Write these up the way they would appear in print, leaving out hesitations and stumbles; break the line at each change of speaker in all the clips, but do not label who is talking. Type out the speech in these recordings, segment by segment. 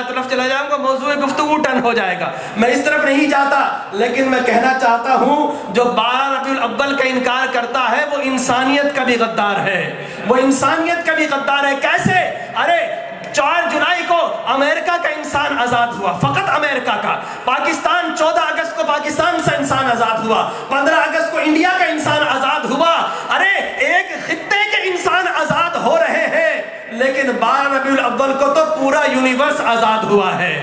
طرف چلا جاؤں گا موضوع گفتگو ٹرن ہو جائے گا، میں اس طرف نہیں جاتا، لیکن میں کہنا چاہتا ہوں جو 12 ربیع الاول کا انکار کرتا ہے وہ انسانیت کا بھی غدار ہے، وہ انسانیت کا بھی غدار ہے۔ کیسے؟ ارے 4 جولائی کو امریکہ کا انسان آزاد ہوا، فقط امریکہ کا۔ پاکستان 14 اگست کو پاکستان سے انسان آزاد ہوا، 15 اگست کو انڈیا کا انسان آزاد ہوا۔ ارے ایک خطے کے انسان آزاد ہو رہے ہیں، لیکن 12 ربیع الاول کو تو پورا یونیورس آزاد ہوا ہے،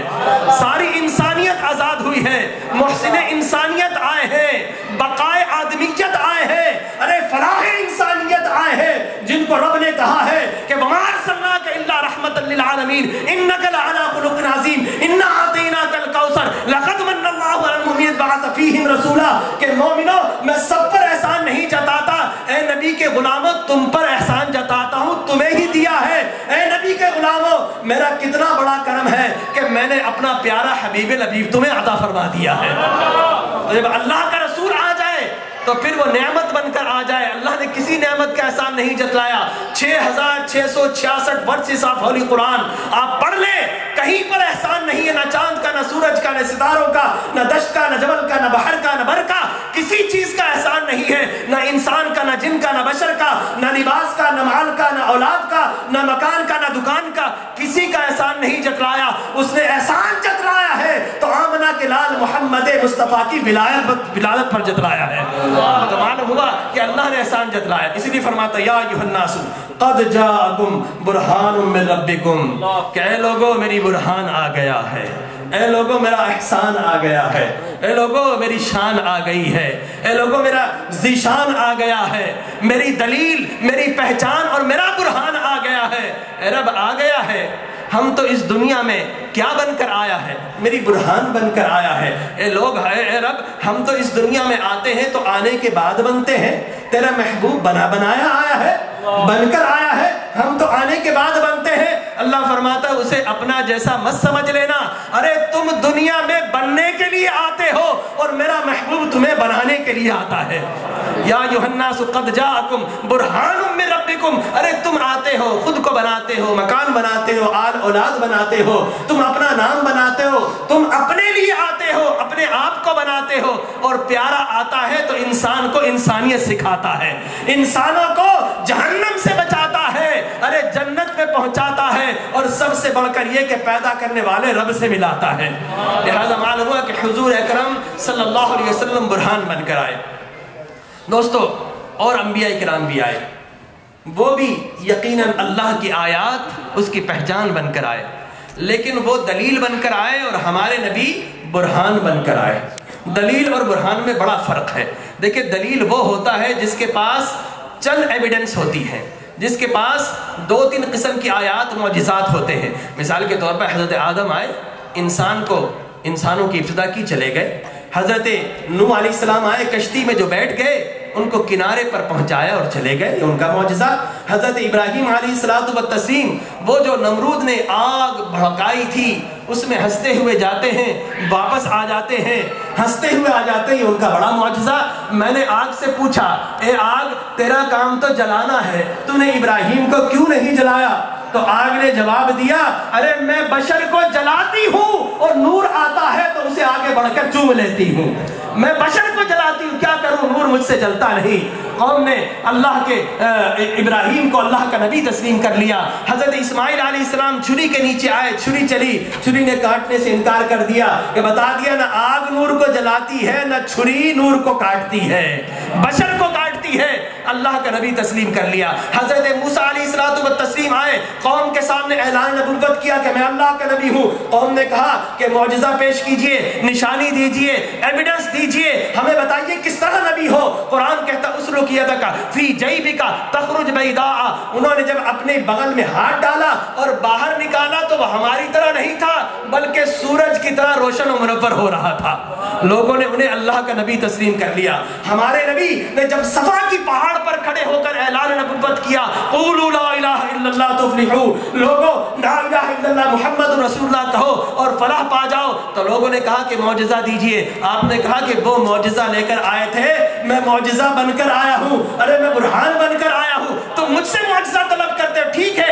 ساری انسانیت آزاد ہوئی ہے، محسن انسانیت آئے ہیں، بقائے آدمیت آئے ہیں، ارے فلاح انسانیت آئے ہیں، جن کو رب نے کہا ہے کہ وَمَا أَرْسَلْنَاكَ إِلَّا رَحْمَةً لِّلْعَالَمِينَ إِنَّكَ لَعَلَىٰ خُلُقٍ عَظِيمٍ إِنَّا أَعْطَيْنَاكَ الْكَوْثَرَ لَقَدْ مَنَّ اللَّهُ عَلَى الْمُؤْمِنِينَ بَعَثَ فِيهِمْ رَسُولًا کہ مومنوں میں سب پر احسان نہیں جتاتا، اے نبی کے غلاموں تم پر احسان جتاتا ہوں، تمہیں ہی دیا ہے۔ اے نبی کے غلاموں میرا کتنا بڑا کرم ہے کہ میں نے اپنا پیارا حبیب لبیب تمہیں عطا فرما دیا ہے۔ جب اللہ کا رسول آ جائے تو پھر وہ نعمت بن کر آ جائے۔ اللہ نے کسی نعمت کا احسان نہیں جتلایا۔ 6666 ورسز آف ہولی قرآن آپ پڑھ لیں، کہیں پر احسان نہیں ہے، نہ چاند کا، نہ سورج کا، نہ ستاروں کا، نہ دشت کا، نہ جبل کا، نہ بحر کا، نہ بر کا، کسی چیز کا احسان نہیں ہے، نہ انسان کا، نہ جن کا، نہ بشر کا، نہ لباس کا، نہ مال کا، نہ اولاد کا، نہ مکان کا، نہ دکان کا، کسی کا احسان نہیں جتلایا۔ اس نے احسان جتلایا ہے تو آمنہ کے لال محمد مصطفیٰ کی ولادت پر جتلایا ہے۔ تو معلوم ہوا کہ اللہ نے احسان جتلایا، اسی لیے فرماتا یا ایھا الناس قد جاءکم برہان من ربکم کہ اے لوگوں میری برہان آ گیا ہے، اے لوگوں میرا احسان آ گیا ہے، اے لوگوں میری شان آ گئی ہے، اے لوگوں میرا ذیشان آ گیا ہے، میری دلیل، میری پہچان اور میرا برہان آ گیا ہے۔ اے رب آ گیا ہے، ہم تو اس دنیا میں کیا بن کر آیا ہے؟ میری برہان بن کر آیا ہے۔ اے لوگ ہے اے رب ہم تو اس دنیا میں آتے ہیں تو آنے کے بعد بنتے ہیں، تیرا محبوب بنایا آیا ہے، بن کر آیا ہے، ہم تو آنے کے بعد بنتے ہیں۔ اللہ فرماتا ہے اسے اپنا جیسا مت سمجھ لینا، ارے تم دنیا میں بننے کے لیے آتے ہو اور میرا محبوب تمہیں بنانے کے لیے آتا ہے۔ یا ایھا الناس قد جاءکم برہان من ربکم، ارے تم آتے ہو، خود کو بناتے ہو، مکان بناتے ہو، آل اولاد بناتے ہو، تم اپنا نام بناتے ہو، تم اپنے لیے آتے ہو، اپنے آپ کو بناتے ہو، اور پیارا آتا ہے تو انسان کو انسانیت سکھاتا ہے، انسانوں کو جہنم سے بچاتا ہے، ارے جنت میں پہنچاتا ہے، اور سب سے بڑھ کر یہ کہ پیدا کرنے والے رب سے ملاتا ہے۔ لہذا معلوم ہوا کہ حضور اکرم صلی اللہ علیہ وسلم برہان بن کر آئے۔ دوستو اور انبیاء کرام بھی آئے، وہ بھی یقیناً اللہ کی آیات اس کی پہچان بن کر آئے، لیکن وہ دلیل بن کر آئے اور ہمارے نبی برہان بن کر آئے۔ دلیل اور برہان میں بڑا فرق ہے۔ دیکھیں دلیل وہ ہوتا ہے جس کے پاس چند ایویڈنس ہوتی ہیں، جس کے پاس 2-3 قسم کی آیات معجزات ہوتے ہیں۔ مثال کے طور پر حضرت آدم آئے، انسانوں کی ابتدا کی، چلے گئے۔ حضرت نوح علیہ السلام آئے، کشتی میں جو بیٹھ گئے ان کو کنارے پر پہنچایا اور چلے گئے، یہ ان کا معجزہ۔ حضرت ابراہیم علیہ السلام وہ جو نمرود نے آگ بھڑکائی تھی اس میں ہنستے ہوئے جاتے ہیں، واپس آ جاتے ہیں، ہنستے ہوئے آ جاتے ہیں، یہ ان کا بڑا معجزہ۔ میں نے آگ سے پوچھا اے آگ تیرا کام تو جلانا ہے، تو نے ابراہیم کو کیوں نہیں جلایا؟ تو آگ نے جواب دیا ارے میں بشر کو جلاتی ہوں اور نور آتا ہے تو اسے آگے بڑھ کر چوم لیتی ہوں، میں بشر کو جلاتی ہوں، کیا کروں، نور مجھ سے جلتا نہیں۔ قوم نے اللہ کے ابراہیم کو اللہ کا نبی تسلیم کر لیا۔ حضرت اسماعیل علیہ السلام چھری کے نیچے آئے، چھری چلی، چھری نے کاٹنے سے انکار کر دیا کہ بتا دیا نہ آگ نور کو جلاتی ہے نہ چھری نور کو کاٹتی ہے، بشر کو کاٹتی ہے۔ اللہ کا نبی تسلیم کر لیا۔ حضرت موسیٰ علیہ السلام آئے، قوم کے سامنے اعلان نبوت کیا کہ میں اللہ کا نبی ہوں۔ قوم نے کہا کہ معجزہ پیش کیجئے، نشانی دیجئے، ایویڈنس دیجئے، ہمیں بتائیے کس طرح نبی ہو۔ قرآن کہتا اسلک یدک فی جیبک تخرج بیضاء، انہوں نے جب اپنے بغل میں ہاتھ ڈالا اور باہر نکالا تو وہ ہماری طرح نہیں تھا بلکہ سورج کی طرح روشن و منور ہو رہا تھا۔ لوگوں نے انہیں اللہ کا نبی تسلیم کر لیا۔ ہمارے نبی نے جب صفا کی پہاڑ پر کھڑے ہو کر اعلان نبوت کیا، قولوا لا الہ الا اللہ تفلحوا، لوگوں لا الہ الا اللہ محمد رسول اللہ کہو اور فلاح پا جاؤ، تو لوگوں نے کہا کہ معجزہ دیجئے۔ آپ نے کہا کہ وہ معجزہ لے کر آئے تھے، میں معجزہ بن کر آیا ہوں، ارے میں برہان بن کر آیا ہوں، تو مجھ سے معجزہ طلب کرتے ہو، ٹھیک ہے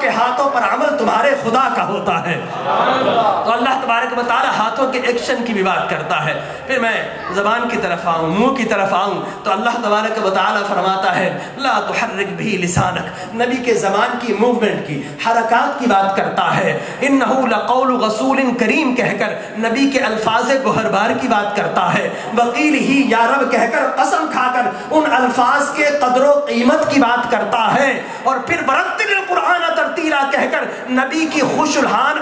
کے ہاتھوں پر عمل تمہارے خدا کا ہوتا ہے۔ تو اللہ تبارک و تعالی ہاتھوں کے ایکشن کی بھی بات کرتا ہے۔ پھر میں زبان کی طرف آؤں، منہ کی طرف آؤں تو اللہ تبارک و تعالی فرماتا ہے لا تحرک بھی لسانک، نبی کے زبان کی موومنٹ کی، حرکات کی بات کرتا ہے۔ انہ لقول رسول کریم کہہ کر نبی کے الفاظ گوہربار کی بات کرتا ہے۔ وقیل ہی یا رب کہہ کر قسم کھا کر ان الفاظ کے قدر و قیمت کی بات کرتا ہے۔ اور پھر برتل القرآن ترتیلا کہہ کر نبی کی خوش الحان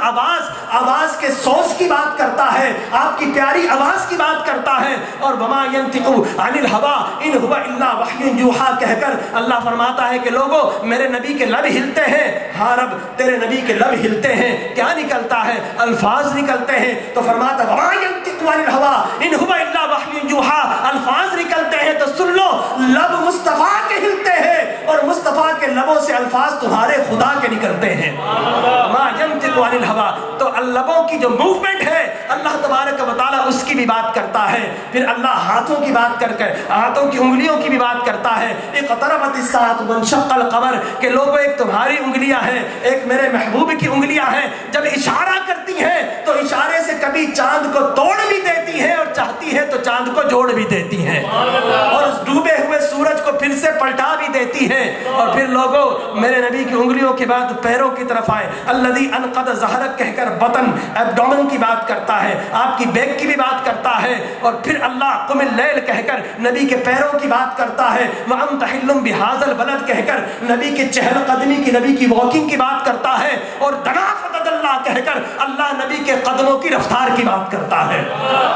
آواز کے سوز کی بات کرتا ہے، آپ کی پیاری آواز کی بات کرتا ہے۔ اور وما ينطق عن الهوى ان هو الا وحی یوحى کہہ کر اللہ فرماتا ہے کہ لوگوں میرے نبی کے لب ہلتے ہیں۔ ہاں رب تیرے نبی کے لب ہلتے ہیں، کیا نکلتا ہے؟ الفاظ نکلتے ہیں۔ تو فرماتا ہے وما ينطق عن الهوى ان هو الا وحی یوحى، الفاظ نکلتے ہیں تو سن لو لب مصطفیٰ کے ہلتے ہیں اور مصطفیٰ کے لبوں سے الفاظ تمہارے خدا کے نکلتے ہیں۔ ما ينطق عن الهوى، تو لبوں کی جو موومنٹ ہے اللہ تبارک و تعالی اس کی بھی بات کرتا ہے۔ پھر اللہ ہاتھوں کی بات کر کر ہاتھوں کی انگلیوں کی بھی بات کرتا ہے۔ اقتربت الساعة وانشق القمر، کہ لوگوں ایک تمہاری انگلیاں ہیں، ایک میرے محبوب کی انگلیاں ہیں، جب اشارہ کرتی ہیں تو اشارے سے کبھی چاند کو توڑ بھی دیتی ہے اور چاہتی ہے تو چاند کو جوڑ بھی دیتی ہے، اور اس ڈوبے ہوئے سورج کو پھر سے پلٹا بھی دیتی ہے۔ اور پھر لوگوں میرے نبی کی انگلیوں کے بعد پیروں کی طرف آئے، الذی انقض ظہرک کہہ کر بطن ایبڈومن کی بات کرتا ہے، آپ کی بیک کی بھی بات کرتا ہے۔ اور پھر اللہ قم اللیل کہہ کر نبی کے پیروں کی بات کرتا ہے، وانت حل بہذا البلد کہہ کر نبی کے چہل قدمی کی، نبی کی واکنگ کی بات کرتا ہے۔ اور دنا فتد اللہ کہہ کر اللہ نبی کے قدموں کی رفتار کی بات کرتا ہے۔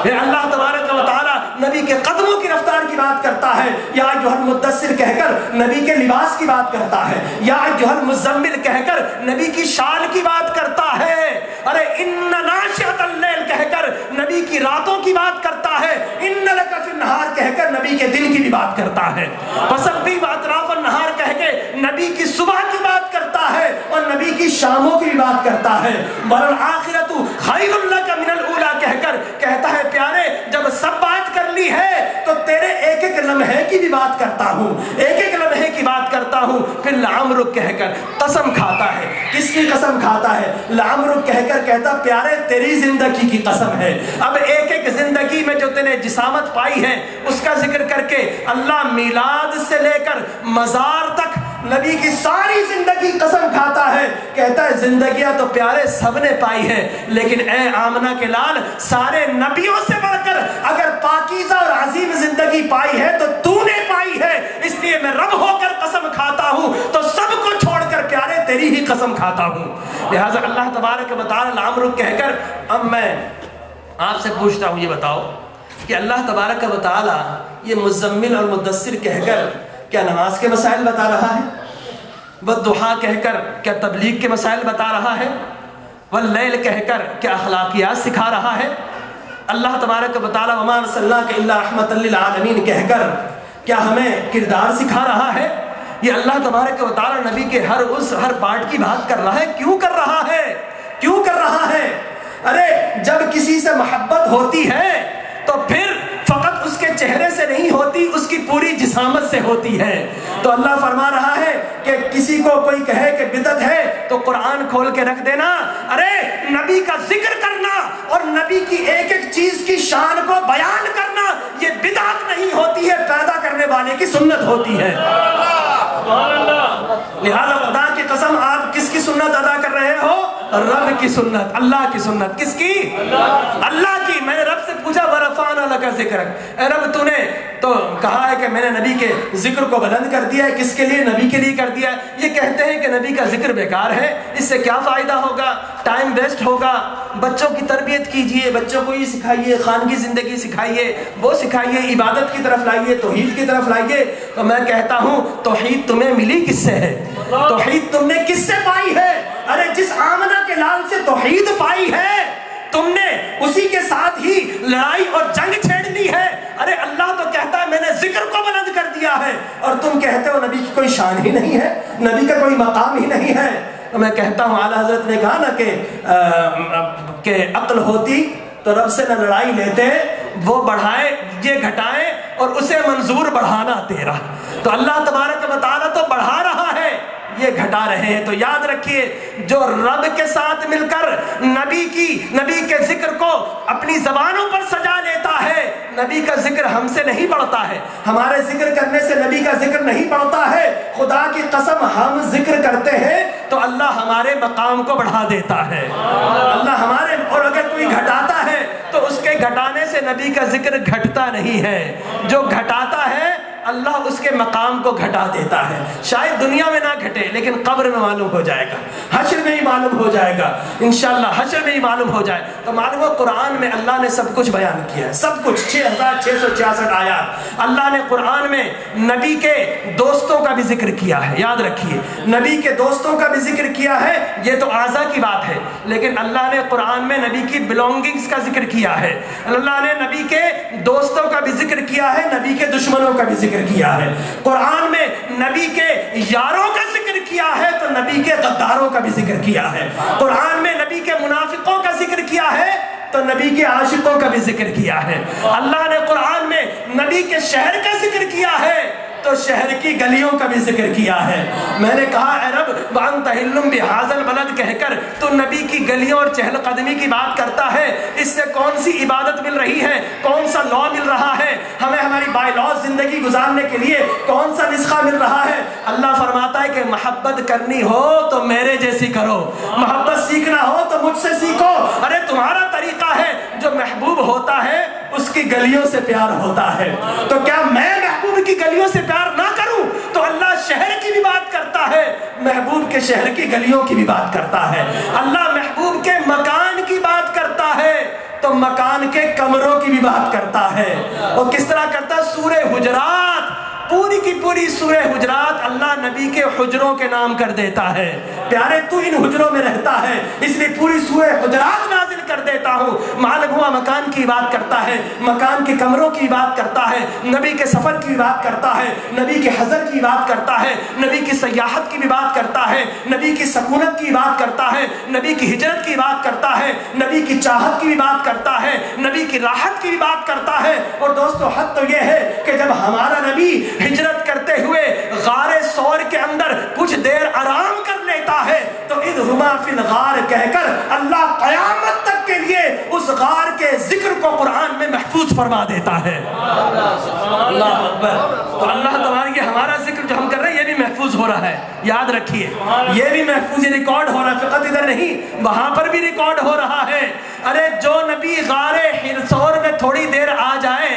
پھر اللہ تبارک و تعالی نبی کے قدموں کی رفتار کی بات کرتا ہے، یا ایھا المدثر کہہ کر نبی کے لباس کی بات کرتا ہے، یا ایھا المزمل کہہ کر نبی کی شال کی بات کرتا ہے۔ ارے ان ناشئۃ اللیل کہہ کر نبی کی راتوں کی بات کرتا ہے، ان لک فی النہار کہہ کر نبی کے دل کی بھی بات کرتا ہے، فسبح اطراف النہار کہہ کے نبی کی صبح کی بات کرتا ہے اور نبی کی شاموں کی بھی بات کرتا ہے، والآخرۃ خیر لک من الاولی کہہ کر کہتا ہے پیارے جب سب بات کر لی ہے تو تیرے ایک ایک لمحے کی بھی بات کرتا ہوں، ایک ایک لمحے کی بات کرتا ہوں۔ پھر لعمرک کہہ کر قسم کھاتا ہے، کس کی قسم کھاتا ہے؟ لعمرک کہہ کر کہتا پیارے تیری زندگی کی قسم ہے۔ اب ایک ایک زندگی میں جو تینے جسامت پائی ہے اس کا ذکر کر کے اللہ میلاد سے لے کر مزار تک نبی کی ساری زندگی قسم کھاتا ہے، کہتا ہے زندگیاں تو پیارے سب نے پائی ہے، لیکن اے آمنہ کے لال سارے نبیوں سے بڑھ کر اگر پاکیزہ اور عظیم زندگی پائی ہے تو تو نے پائی ہے، اس لیے میں رب ہو کر قسم کھاتا ہوں تو سب کو چھوڑ کر پیارے تیری ہی قسم کھاتا ہوں۔ لہٰذا اللہ تبارک و تعالی لعمرک کہہ کر اب میں آپ سے پوچھتا ہوں یہ بتاؤ کہ اللہ تبارک و تعالی یہ مزمل اور مدثر کہہ کر کیا نماز کے مسائل بتا رہا ہے؟ والضحیٰ کہہ کر کیا تبلیغ کے مسائل بتا رہا ہے؟ واللیل کہہ کر کیا اخلاقیات سکھا رہا ہے؟ اللہ تبارک و تعالی وما ارسلناک الا رحمۃ للعالمین کہہ کر کیا ہمیں کردار سکھا رہا ہے؟ یہ اللہ تبارک و تعالی نبی کے ہر پارٹ کی بات کر رہا ہے۔ کیوں کر رہا ہے؟ کیوں کر رہا ہے؟ ارے جب کسی سے محبت ہوتی ہے تو پھر فقط اس کے چہرے سے نہیں ہوتی، اس کی پوری جسامت سے ہوتی ہے۔ تو اللہ فرما رہا ہے کہ کسی کو کوئی کہے کہ بدعت ہے تو قرآن کھول کے رکھ دینا، ارے نبی کا ذکر کرنا اور نبی کی ایک ایک چیز کی شان کو بیان کرنا یہ بدعت نہیں ہوتی ہے، پیدا کرنے والے کی سنت ہوتی ہے۔ لہذا خدا کی قسم آپ کس کی سنت ادا کر رہے ہو؟ رب کی سنت، اللہ کی سنت۔ کس کی؟ اللہ کی۔ میں نے رب سے پوچھا ورفعنا لک ذکرک، اے رب تو نے تو کہا ہے کہ میں نے نبی کے ذکر کو بلند کر دیا ہے، کس کے لیے؟ نبی کے لیے کر دیا ہے۔ یہ کہتے ہیں کہ نبی کا ذکر بیکار ہے، اس سے کیا فائدہ ہوگا؟ ٹائم ویسٹ ہوگا۔ بچوں کی تربیت کیجئے، بچوں کو یہ سکھائیے، خانگی زندگی سکھائیے، وہ سکھائیے، عبادت کی طرف لائیے، توحید کی طرف لائیے۔ تو میں کہتا ہوں توحید تمہیں ملی کس سے ہے؟ توحید تم نے کس سے پائی ہے؟ ارے جس آمنہ کے لال سے توحید پائی ہے تم نے اسی کے ساتھ ہی لڑائی اور جنگ چھیڑ لی ہے۔ ارے اللہ تو کہتا ہے میں نے ذکر کو بلند کر دیا ہے اور تم کہتے ہو نبی کی کوئی شان ہی نہیں ہے، نبی کا کوئی مقام ہی نہیں ہے۔ تو میں کہتا ہوں اعلیٰ حضرت نے کہا نا کہ عقل ہوتی تو رب سے نہ لڑائی لیتے، وہ بڑھائے یہ گھٹائے اور اسے منظور بڑھانا تیرا۔ تو اللہ تبارک و تعالیٰ تو بڑھا رہا ہے، یہ گھٹا رہے ہیں۔ تو یاد رکھیے جو رب کے ساتھ مل کر نبی کے ذکر کو اپنی زبانوں پر سجا لیتا ہے، نبی کا ذکر ہم سے نہیں بڑھتا ہے، ہمارے ذکر کرنے سے نبی کا ذکر نہیں بڑھتا ہے۔ خدا کی قسم ہم ذکر کرتے ہیں تو اللہ ہمارے مقام کو بڑھا دیتا ہے، اللہ ہمارے، اور اگر کوئی گھٹاتا ہے تو اس کے گھٹانے سے نبی کا ذکر گھٹتا نہیں ہے، جو گھٹاتا ہے اللہ اس کے مقام کو گھٹا دیتا ہے۔ شاید دنیا میں نہ گھٹے لیکن قبر میں معلوم ہو جائے گا، حشر میں ہی معلوم ہو جائے گا، انشاءاللہ حشر میں ہی معلوم ہو جائے۔ تو معلوم ہو قرآن میں اللہ نے سب کچھ بیان کیا ہے، سب کچھ 6666 آیات۔ اللہ نے قرآن میں نبی کے دوستوں کا بھی ذکر کیا ہے، یاد رکھیے نبی کے دوستوں کا بھی ذکر کیا ہے، یہ تو اعضاء کی بات ہے، لیکن اللہ نے قرآن میں نبی کی بلونگنگز کا ذکر کیا ہے، اللہ نے نبی کے دوستوں کا بھی ذکر کیا ہے، نبی کے دشمنوں کا بھی ذکر کیا ہے۔ قرآن میں نبی کے یاروں کا ذکر کیا ہے تو نبی کے غداروں کا بھی ذکر کیا ہے۔ قرآن میں نبی کے منافقوں کا ذکر کیا ہے تو نبی کے عاشقوں کا بھی ذکر کیا ہے۔ اللہ نے قرآن میں نبی کے شہر کا ذکر کیا ہے تو شہر کی گلیوں کا بھی ذکر کیا ہے۔ میں نے کہا اے رب وَأَنْتَ حِلٌّ بِهَٰذَا الْبَلَدِ کہہ کر تو نبی کی گلیوں اور چہل قدمی کی بات کرتا ہے، اس سے کون سی عبادت مل رہی ہے، کون سا لا مل رہا ہے، ہمیں ہماری بائی لاس زندگی گزارنے کے لیے کون سا نسخہ مل رہا ہے۔ اللہ فرماتا ہے کہ محبت کرنی ہو تو میرے جیسی کرو، محبت سیکھنا ہو تو مجھ سے سیکھو۔ ارے تمہارا طریقہ ہے، جو محبوب ہوتا ہے اس کی گلیوں سے پیار ہوتا ہے، تو کیا میں محبوب کی گلیوں سے پیار نہ کروں؟ تو اللہ شہر کی بھی بات کرتا ہے، محبوب کے شہر کی گلیوں کی بھی بات کرتا ہے۔ اللہ محبوب کے مکان کی بات کرتا ہے تو مکان کے کمروں کی بھی بات کرتا ہے۔ اور کس طرح کرتا ہے؟ سورہ حجرات، پوری کی پوری سورہ حجرات اللہ نبی کے حجروں کے نام کر دیتا ہے۔ پیارے تو ان حجروں میں رہتا ہے اس لیے پوری سورہ حجرات نازل کر دیتا ہوں۔ معلوم ہوا مکان کی بات کرتا ہے، مکان کے کمروں کی بات کرتا ہے، نبی کے سفر کی بات کرتا ہے، نبی کے حضر کی بات کرتا ہے، نبی کی سیاحت کی بھی بات کرتا ہے، نبی کی سکونت کی بات کرتا ہے، نبی کی ہجرت کی بات کرتا ہے، نبی کی چاہت کی بھی بات کرتا ہے، نبی کی راحت کی بھی بات کرتا ہے۔ اور دوستو حد تو یہ ہے کہ جب ہمارا نبی ہجرت کرتے ہوئے غار ثور کے اندر کچھ دیر آرام کر لیتا ہے تو اذ ہما فی الغار کہہ کر اللہ قیامت تک کے لیے اس غار کے ذکر کو قرآن میں محفوظ فرما دیتا ہے۔ اللہ اکبر۔ تو اللہ تبارک ہمارا ذکر جو ہم کر رہے ہیں یہ بھی محفوظ ہو رہا ہے، یاد رکھیے یہ بھی محفوظ ریکارڈ ہو رہا ہے، فقط ادھر نہیں وہاں پر بھی ریکارڈ ہو رہا ہے۔ ارے جو نبی غار ثور میں تھوڑی دیر آ جائے،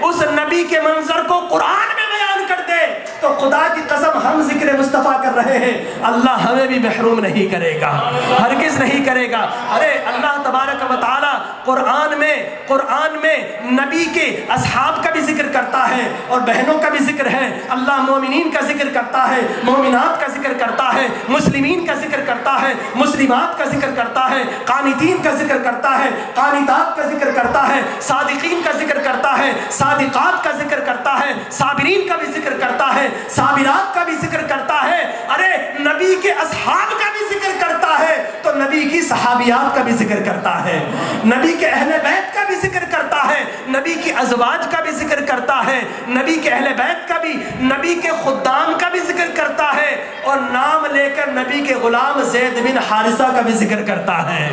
اس نبی کے منظر کو قرآن میں بیان کر دے تو خدا کی قسم ہم ذکر مصطفیٰ کر رہے ہیں، اللہ ہمیں بھی محروم نہیں کرے گا، ہرگز نہیں کرے گا۔ ارے اللہ تبارک و تعالی قرآن میں نبی کے اصحاب کا بھی ذکر کرتا ہے اور بہنوں کا بھی ذکر ہے۔ اللہ مومنین کا ذکر کرتا ہے، مومنات کا ذکر کرتا ہے، مسلمین کا ذکر کرتا ہے، مسلمات کا ذکر کرتا ہے، قانتین کا ذکر کرتا ہے، قانتات کا ذکر کرتا ہے، صادقین کا ذکر کرتا ہے، صادقات کا ذکر کرتا ہے، صابرین کا بھی ذکر کرتا ہے، صابرات کا بھی ذکر کرتا ہے۔ ارے نبی کے اصحاب کا بھی ذکر کرتا ہے تو نبی کی صحابیات کا بھی ذکر کرتا ہے، نبی کے اہل بیت کا بھی ذکر کرتا ہے، نبی کی ازواج کا بھی ذکر کرتا ہے، نبی کے اہل بیت کا بھی، نبی کے خدام کا بھی ذکر کرتا ہے، اور نام لے کر نبی کے غلام زید بن حارثہ کا بھی ذکر کرتا ہے۔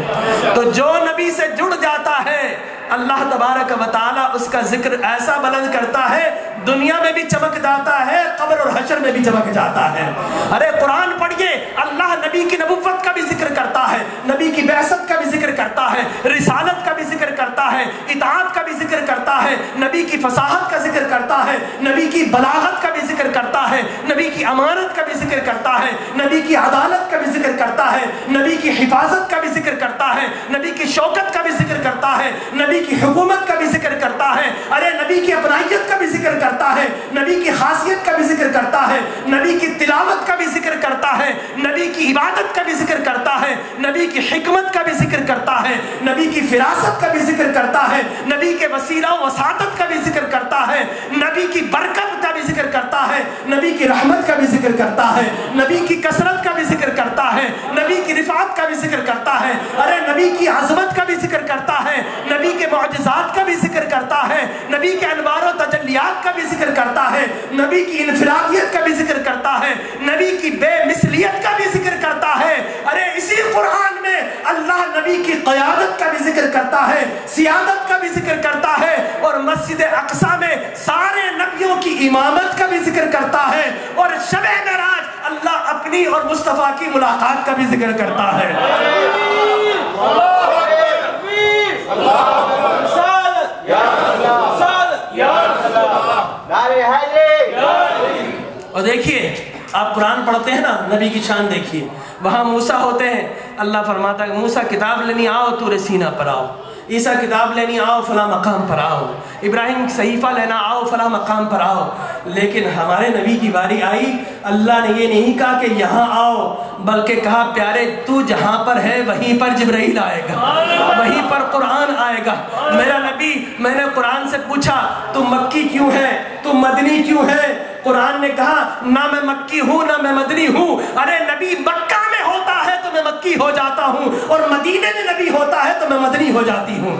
تو جو نبی سے جڑ جاتا ہے اللہ تبارک و تعالی اس کا ذکر ایسا بلند کرتا ہے دنیا میں بھی چمک جاتا ہے، قبر اور حشر میں بھی چمک جاتا ہے۔ ارے قرآن پڑھیے، اللہ نبی کی نبوت کا بھی ذکر کرتا ہے، نبی کی بعثت کا بھی ذکر کرتا ہے، رسالت کا بھی ذکر کرتا ہے، اطاعت کا بھی ذکر کرتا ہے، نبی کی فصاحت کا ذکر کرتا ہے، نبی کی بلاغت کا بھی ذکر کرتا ہے، نبی کی امانت کا بھی ذکر کرتا ہے، نبی کی عدالت کا بھی ذکر کرتا ہے، نبی کی حفاظت کا بھی ذکر کرتا ہے، نبی کی شوکت کا بھی ذکر کرتا ہے، نبی کی حکومت کا بھی ذکر کرتا ہے، ارے نبی کی اپنائیت کا بھی ذکر کرتا ہے، نبی کی خاصیت کا بھی ذکر کرتا ہے، نبی کی تلاوت کا بھی ذکر کرتا ہے، نبی کی عبادت کا بھی ذکر کرتا ہے، نبی کی حکمت کا بھی ذکر کرتا ہے، نبی کی فراست کا بھی ذکر کرتا ہے، نبی کے وسیلہ و وساطت کا بھی ذکر کرتا ہے، نبی کی برکت کا بھی ذکر کرتا ہے، نبی کی رحمت کا بھی ذکر کرتا ہے، نبی کی کثرت کا بھی ذکر کرتا ہے، نبی کی رفعت کا بھی ذکر کرتا ہے، ارے نبی کی عظمت کا بھی ذکر کرتا ہے، نبی کے معجزات کا بھی ذکر کرتا ہے، نبی کے انوار و تجلیات کا بھی ذکر کرتا ہے، نبی کی انفرادیت کا بھی ذکر کرتا ہے، نبی کی بے مثلیت کا بھی ذکر کرتا ہے۔ ارے اسی قرآن میں اللہ نبی کی قیادت کا بھی ذکر کرتا ہے، سیادت کا بھی ذکر کرتا ہے، اور مسجد اقصی میں سارے نبیوں کی امامت کا بھی ذکر کرتا ہے، اور شب معراج اللہ اپنی اور مصطفیٰ کی ملاقات کا بھی ذکر کرتا ہے۔ اور دیکھیے آپ قرآن پڑھتے ہیں نا، نبی کی شان دیکھیے، وہاں موسیٰ ہوتے ہیں، اللہ فرماتا ہے موسیٰ کتاب لینی آؤ طور سینہ پر آؤ، عیسیٰ کتاب لینی آؤ فلاں مقام پر آؤ، ابراہیم صحیفہ لینا آؤ فلاں مقام پر آؤ۔ لیکن ہمارے نبی کی باری آئی، اللہ نے یہ نہیں کہا کہ یہاں آؤ، بلکہ کہا پیارے تو جہاں پر ہے وہیں پر جبرائیل آئے گا، وہیں پر قرآن آئے گا۔ میرا نبی، میں نے قرآن سے پوچھا تو مکی کیوں ہے، تو مدنی کیوں ہے؟ قرآن نے کہا نہ میں مکی ہوں نہ میں مدنی ہوں۔ ارے نبی مکہ میں ہوتا ہے تو میں مکی ہو جاتا ہوں، اور مدینے میں نبی ہوتا ہے تو میں مدنی ہو جاتی ہوں۔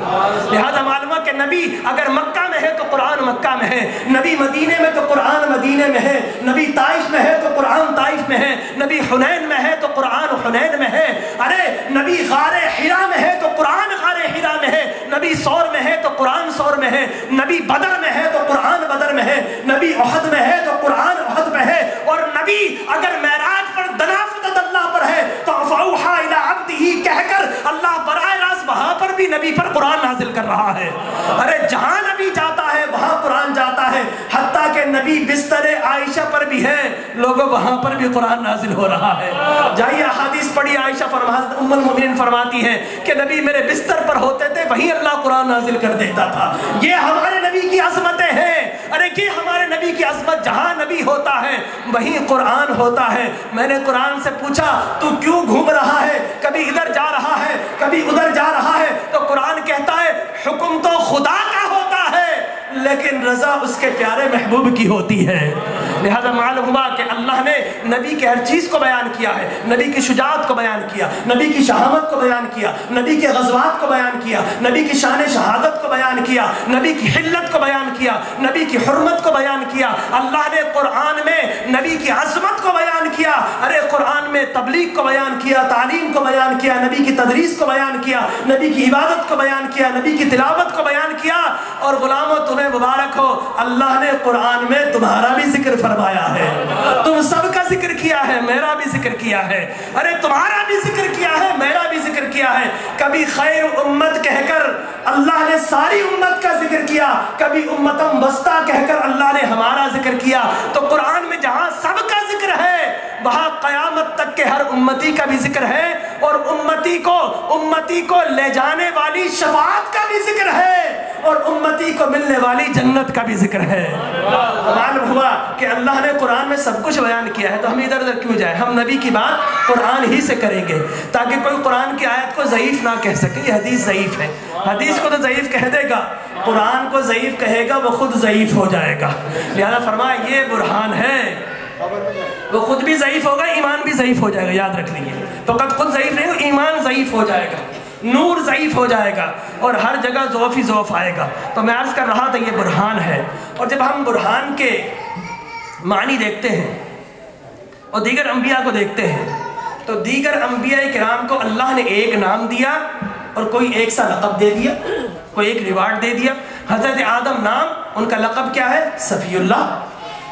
لہذا معلوم ہے کہ نبی اگر مکہ میں ہے تو قرآن مکہ میں ہے، نبی مدینے میں تو قرآن مدینے میں ہے، نبی طائف میں ہے تو قرآن طائف میں ہے، نبی حنین میں ہے تو قرآن حنین میں ہے، ارے نبی غار حرا میں ہے تو قرآن غار حرا میں ہے، نبی سور میں ہے تو قرآن سور میں ہے، نبی بدر میں ہے تو قرآن بدر میں ہے، نبی احد میں ہے تو قرآن احد میں ہے، اور نبی اگر معراج پر دنافتت اللہ پر ہے تو فاوحا الی عبدہ کہہ کر اللہ براہ راست وہاں پر بھی نبی پر قرآن نازل کر رہا ہے۔ ارے جہاں نبی جاتا ہے وہاں قرآن جاتا ہے، حتیٰ کہ نبی بستر عائشہ پر بھی ہے، لوگوں وہاں پر بھی قرآن نازل ہو رہا ہے۔ جائیے احادیث پڑھی، عائشہ ام المؤمنین فرماتی ہے کہ نبی میرے بستر پر ہوتے تھے وہیں اللہ قرآن نازل کر دیتا تھا۔ یہ ہمارے نبی کی عظمتیں ہیں، ارے یہ ہمارے نبی کی عظمت، جہاں نبی ہوتا ہے وہیں قرآن ہوتا ہے۔ میں نے قرآن سے پوچھا تو کیوں گھوم رہا ہے، کبھی ادھر جا رہا ہے کبھی ادھر جا رہا ہے؟ تو قرآن کہتا ہے حکم تو خدا کا ہوتا ہے لیکن رضا اس کے پیارے محبوب کی ہوتی ہے۔ لہذا معلوم ہوا کہ اللہ نے نبی کے ہر چیز کو بیان کیا ہے، نبی کی شجاعت کو بیان کیا، نبی کی شہامت کو بیان کیا، نبی کے غزوات کو بیان کیا، نبی کی شان شہادت کو بیان کیا، نبی کی حلت کو بیان کیا، نبی کی حرمت کو بیان کیا۔ اللہ نے قرآن میں نبی کی عظمت کو بیان کیا، ارے قرآن میں تبلیغ کو بیان کیا، تعلیم کو بیان کیا، نبی کی تدریس کو بیان کیا، نبی کی عبادت کو بیان کیا، نبی کی تلاوت کو بیان کیا۔ اور غلاموں تمہیں مبارک ہو، اللہ نے قرآن میں تمہارا بھی ذکر فرمایا ہے، تم سب کا ذکر کیا ہے، میرا بھی ذکر کیا ہے، ارے تمہارا بھی ذکر کیا ہے، میرا بھی ذکر کیا ہے۔ کبھی خیر امت کہہ کر اللہ نے ساری امت کا ذکر کیا، کبھی امتم وسطیٰ کہہ کر اللہ نے ہمارا ذکر کیا۔ تو قرآن میں جہاں سب کا ذکر ہے وہاں قیامت تک کے ہر امتی کا بھی ذکر ہے، اور امتی کو لے جانے والی شفاعت کا بھی ذکر ہے، اور امتی کو ملنے والی جنت کا بھی ذکر ہے۔ معلوم ہوا کہ اللہ نے قرآن میں سب کچھ بیان کیا ہے، تو ہم ادھر ادھر کیوں جائیں؟ ہم نبی کی بات قرآن ہی سے کریں گے تاکہ کوئی قرآن کی آیت کو ضعیف نہ کہہ سکے یہ حدیث ضعیف ہے۔ حدیث کو تو ضعیف کہہ دے گا، قرآن کو ضعیف کہے گا وہ خود ضعیف ہو جائے گا۔ لہذا فرمایا یہ برہان ہے، وہ خود بھی ضعیف ہوگا، ایمان بھی ضعیف ہو جائے گا۔ یاد رکھ لیجیے، فقط خود ضعیف نہیں ہو، ایمان ضعیف ہو جائے گا، نور ضعیف ہو جائے گا، اور ہر جگہ ضعف ہی ضعف آئے گا۔ تو میں عرض کر رہا تھا یہ برہان ہے، اور جب ہم برہان کے معنی دیکھتے ہیں اور دیگر انبیاء کو دیکھتے ہیں تو دیگر انبیاء کرام کو اللہ نے ایک نام دیا اور کوئی ایک سا لقب دے دیا، کوئی ایک ریوارڈ دے دیا۔ حضرت آدم نام، ان کا لقب کیا ہے؟ صفی اللہ۔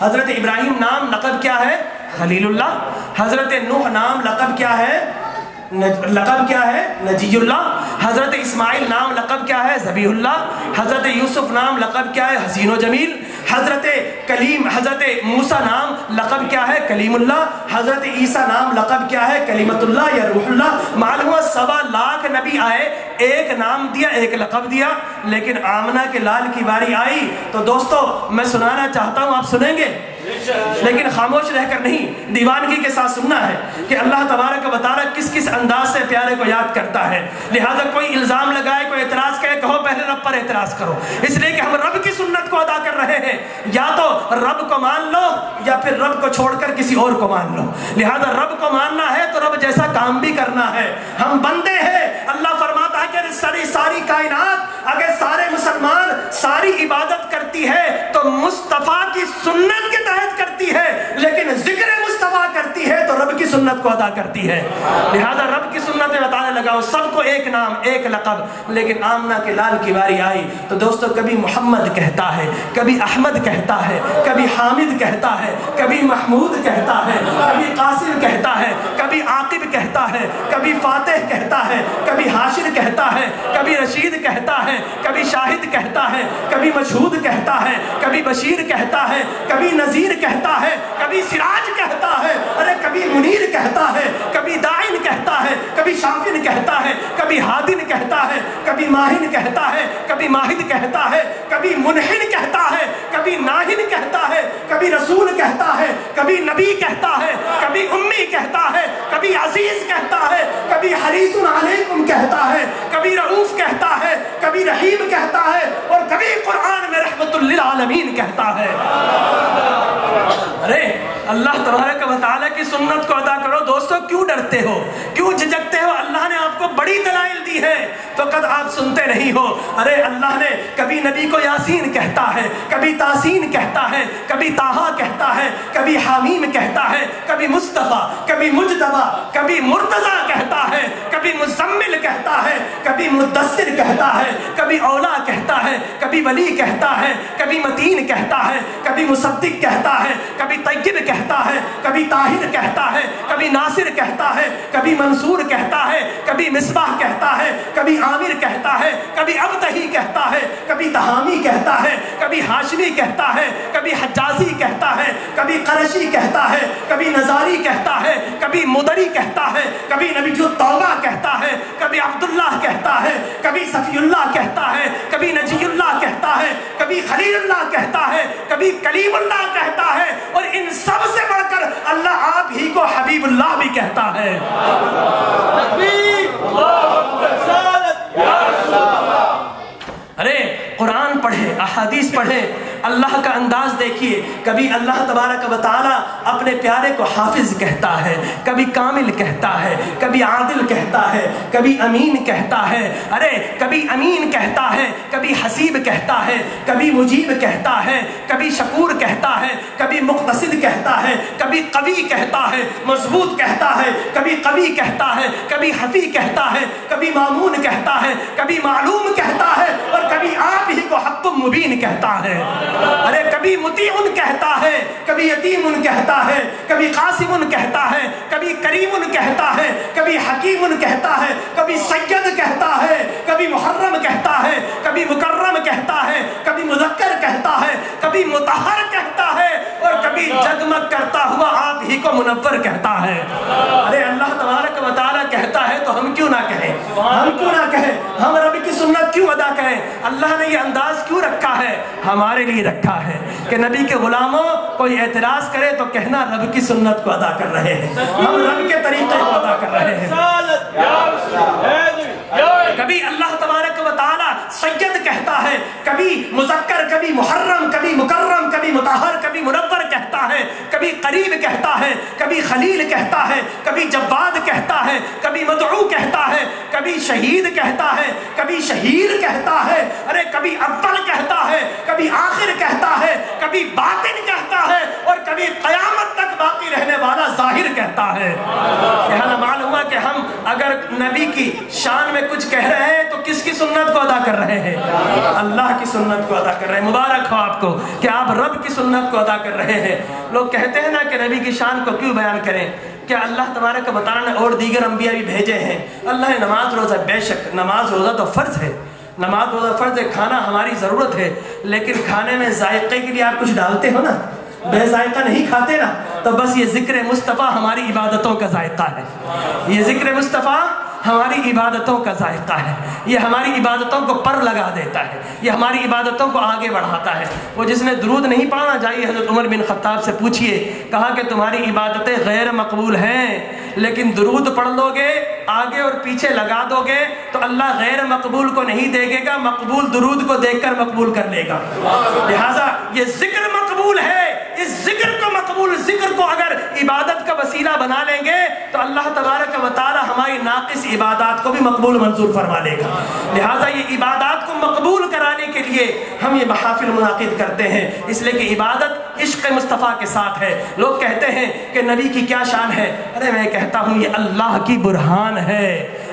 حضرت ابراہیم نام، لقب کیا ہے؟ خلیل اللہ۔ حضرت نوح نام، لقب کیا ہے؟ نجی اللہ۔ حضرت اسماعیل نام، لقب کیا ہے؟ ذبیح اللہ۔ حضرت یوسف نام، لقب کیا ہے؟ حسین و جمیل۔ حضرت موسیٰ نام، لقب کیا ہے؟ کلیم اللہ۔ حضرت عیسیٰ نام، لقب کیا ہے؟ کلیمت اللہ یا روح اللہ۔ معلوم ہے 1.25 لاکھ نبی آئے، ایک نام دیا، ایک لقب دیا، لیکن آمنہ کے لال کی باری آئی تو دوستو میں سنانا چاہتا ہوں، آپ سنیں گے لیکن خاموش رہ کر نہیں، دیوانگی کے ساتھ سننا ہے کہ اللہ تبارک و تعالیٰ کس کس انداز سے پیارے کو یاد کرتا ہے. لہٰذا کوئی الزام لگائے, کوئی اعتراض کرے, کہو پہلے رب پر اعتراض کرو, اس لیے کہ ہم رب کی سنت کو ادا کر رہے ہیں. یا تو رب کو مان لو یا پھر رب کو چھوڑ کر کسی اور کو مان لو. لہٰذا رب کو ماننا ہے تو رب جیسا کام بھی کرنا ہے. ہم بندے ہیں. اللہ فرماتا ہے کہ ساری کائنات اگر سارے مسلمان ساری عبادت کرتی ہے تو مصطفیٰ کی سنت کے تحت کرتی ہے, لیکن ذکر مصطفیٰ کرتی ہے تو رب کی سنت کو ادا کرتی ہے. لہذا رب کی سنت میں بتانے لگا, سب کو ایک نام ایک لقب. لیکن آمنہ کے لال کی باری آئی تو دوستو کبھی محمد کہتا ہے, کبھی احمد کہتا ہے, کبھی حامد کہتا ہے, کبھی محمود کہتا ہے, کبھی قاسم کہتا ہے, کبھی عاقب کہتا ہے, کبھی فاتح کہتا ہے, کبھی حاشر کہتا ہے, کبھی رشید کہتا ہے, کبھی شاہد کہتا ہے, کبھی مشہود کہتا ہے, کبھی بشیر کہتا ہے, کبھی نذیر کہتا ہے, کبھی سراج کہتا ہے, ارے کبھی منیر کہتا ہے, کبھی داعن کہتا ہے, کبھی شافن کہتا ہے, کبھی ہادن کہتا ہے, کبھی ماہن کہتا ہے, کبھی ماہد کہتا ہے, کبھی منہن کہتا ہے, کبھی ناہن کہتا ہے, کبھی رسول کہتا ہے, کبھی نبی کہتا ہے, کبھی امی کہتا ہے, کبھی عزیز کہتا ہے, کبھی حریص علیکم کہتا ہے, کبھی رؤوف کہتا ہے, کبھی رحیم کہتا ہے, اور کبھی قرآن میں رحمت للعالمین کہتا ہے. ارے اللہ تبارک و تعالیٰ کی سنت کو ادا کرو. دوستو کیوں ڈرتے ہو, کیوں جھجکتے ہو؟ اللہ نے آپ کو بڑی دلائل دی ہے تو قد آپ سنتے نہیں ہو. ارے اللہ نے کبھی نبی کو یاسین کہتا ہے, کبھی تاسین کہتا ہے, کبھی طٰہٰ کہتا ہے, کبھی حامیم کہتا ہے, کبھی مصطفیٰ, کبھی مجتبیٰ, کبھی مرتضیٰ کہتا ہے, کبھی مزمل کہتا ہے, کبھی مدثر کہتا ہے, کبھی اولا کہتا ہے, کبھی ولی کہتا ہے, کبھی متین کہتا ہے, کبھی مصدق کہتا ہے, کبھی طیب کہتا ہے, کبھی طاہر کہتا ہے, کبھی ناصر کہتا ہے, کبھی منصور کہتا ہے, کبھی مصباح کہتا ہے, کبھی عامر کہتا ہے, کبھی ابتہی کہتا ہے, کبھی تہامی کہتا ہے, کبھی ہاشمی کہتا ہے, کبھی حجازی کہتا ہے, کبھی قرشی کہتا ہے, کبھی نظاری کہتا ہے, کبھی مدری کہتا ہے, کبھی نبی التوبہ کہتا ہے, کبھی عبداللہ کہتا ہے, کبھی صفی اللہ کہتا ہے, کبھی نجی اللہ کہتا ہے, کبھی خلیل اللہ کہتا ہے, کبھی کلیم اللہ کہتا ہے, اور ان سب سے بڑھ کر اللہ آپ ہی کو حبیب اللہ بھی کہتا ہے. ارے قرآن پڑھے, احادیث پڑھے, اللہ کا انداز دیکھیے. کبھی اللہ تبارک و تعالیٰ اپنے پیارے کو حافظ کہتا ہے, کبھی کامل کہتا ہے, کبھی عادل کہتا ہے, کبھی امین کہتا ہے. ارے کبھی امین کہتا ہے, کبھی حسیب کہتا ہے, کبھی مجیب کہتا ہے, کبھی شکور کہتا ہے, کبھی مقتصد کہتا ہے, کبھی قوی کہتا ہے, مضبوط کہتا ہے, کبھی قوی کہتا ہے, کبھی حفی کہتا ہے, کبھی مامون کہتا ہے, کبھی معلوم کہتا ہے, اور کبھی آپ ہی کو حق مبین کہتا ہے. ارے کبھی مطیع کہتا ہے, کبھی یتیم کہتا ہے, کبھی قاسم کہتا ہے, کبھی کریم کہتا ہے, کبھی حکیم کہتا ہے, کبھی سید کہتا ہے, کبھی محرم کہتا ہے, کبھی مکرم کہتا ہے, کبھی مذکر کہتا ہے, کبھی مطہر کہتا ہے, اور کبھی جگمگ کرتا ہوا آپ ہی کو منور کہتا ہے. ارے اللہ تبارک و تعالیٰ کہتا ہے تو ہم کیوں نہ کہیں, ہم کیوں نہ کہیں, ہم رب کی سنت کیوں ادا کریں؟ اللہ نے یہ انداز کیوں رکھا ہے؟ ہمارے لیے رکھا ہے کہ نبی کے غلاموں کوئی اعتراض کرے تو کہنا رب کی سنت کو ادا کر رہے ہیں, ہم رب کے طریقے کو ادا کر رہے ہیں. کبھی اللہ تبارک و تعالیٰ سید کہتا ہے, کبھی مذکر, کبھی محرم, کبھی مکرم, کبھی مطہر, کبھی منور کہتا ہے, کبھی قریب کہتا ہے, کبھی خلیل کہتا ہے, کبھی جواد کہتا ہے, کبھی مدعو کہتا ہے, کبھی شہید کہتا ہے, کبھی شہیر کہتا ہے. ارے کبھی اول کہتا ہے, کبھی آخر کہتا ہے, کبھی باطن کہتا ہے, اور کبھی قیامت تک باقی رہنے والا ظاہر کہتا ہے. یہاں معلوم ہوا کہ ہم اگر نبی کی شان میں کچھ کہہ رہے ہیں تو کس کی سنت کو ادا کر رہے ہیں؟ اللہ کی سنت کو ادا کر رہے ہیں. مبارک ہو آپ کو کہ آپ رب کی سنت کو ادا کر رہے ہیں. لوگ کہتے ہیں نا کہ نبی کی شان کو کیوں بیان کریں, کیا اللہ تبارک و تعالیٰ نے اور دیگر انبیاء بھی بھیجے ہیں؟ اللہ نے نماز روزہ, بے شک نماز روزہ تو فرض ہے, نماز روزہ فرض ہے, کھانا ہماری ضرورت ہے, لیکن کھانے میں ذائقے کے لیے آپ کچھ ڈالتے ہو نا, بے ذائقہ نہیں کھاتے نا. تو بس یہ ذکر مصطفیٰ ہماری عبادتوں کا ذائقہ ہے, یہ ذکر مصطفیٰ ہماری عبادتوں کا ذائقہ ہے, یہ ہماری عبادتوں کو پر لگا دیتا ہے, یہ ہماری عبادتوں کو آگے بڑھاتا ہے. وہ جس نے درود نہیں پڑھنا, جائیے حضرت عمر بن خطاب سے پوچھئے, کہا کہ تمہاری عبادتیں غیر مقبول ہیں لیکن درود پڑھ لو گے آگے اور پیچھے لگا دو گے تو اللہ غیر مقبول کو نہیں دیکھے گا، مقبول درود کو دیکھ کر مقبول کر لے گا۔ لہٰذا یہ ذکر مقبول ہے، اس ذکر کو مقبول ذکر کو اگر عبادت کا وسیلہ بنا لیں گے تو اللہ تبارک و تعالی ہماری ناقص عبادات کو بھی مقبول منظور فرما لے گا۔ لہٰذا یہ عبادات کو مقبول کرانے کے لیے ہم یہ محافل منعقد کرتے ہیں، اس لیے کہ عبادت عشق مصطفیٰ کے ساتھ ہے۔ لوگ کہتے ہیں کہ نبی کی کیا شان ہے، ارے میں کہتا ہوں یہ اللہ کی برہان ہے،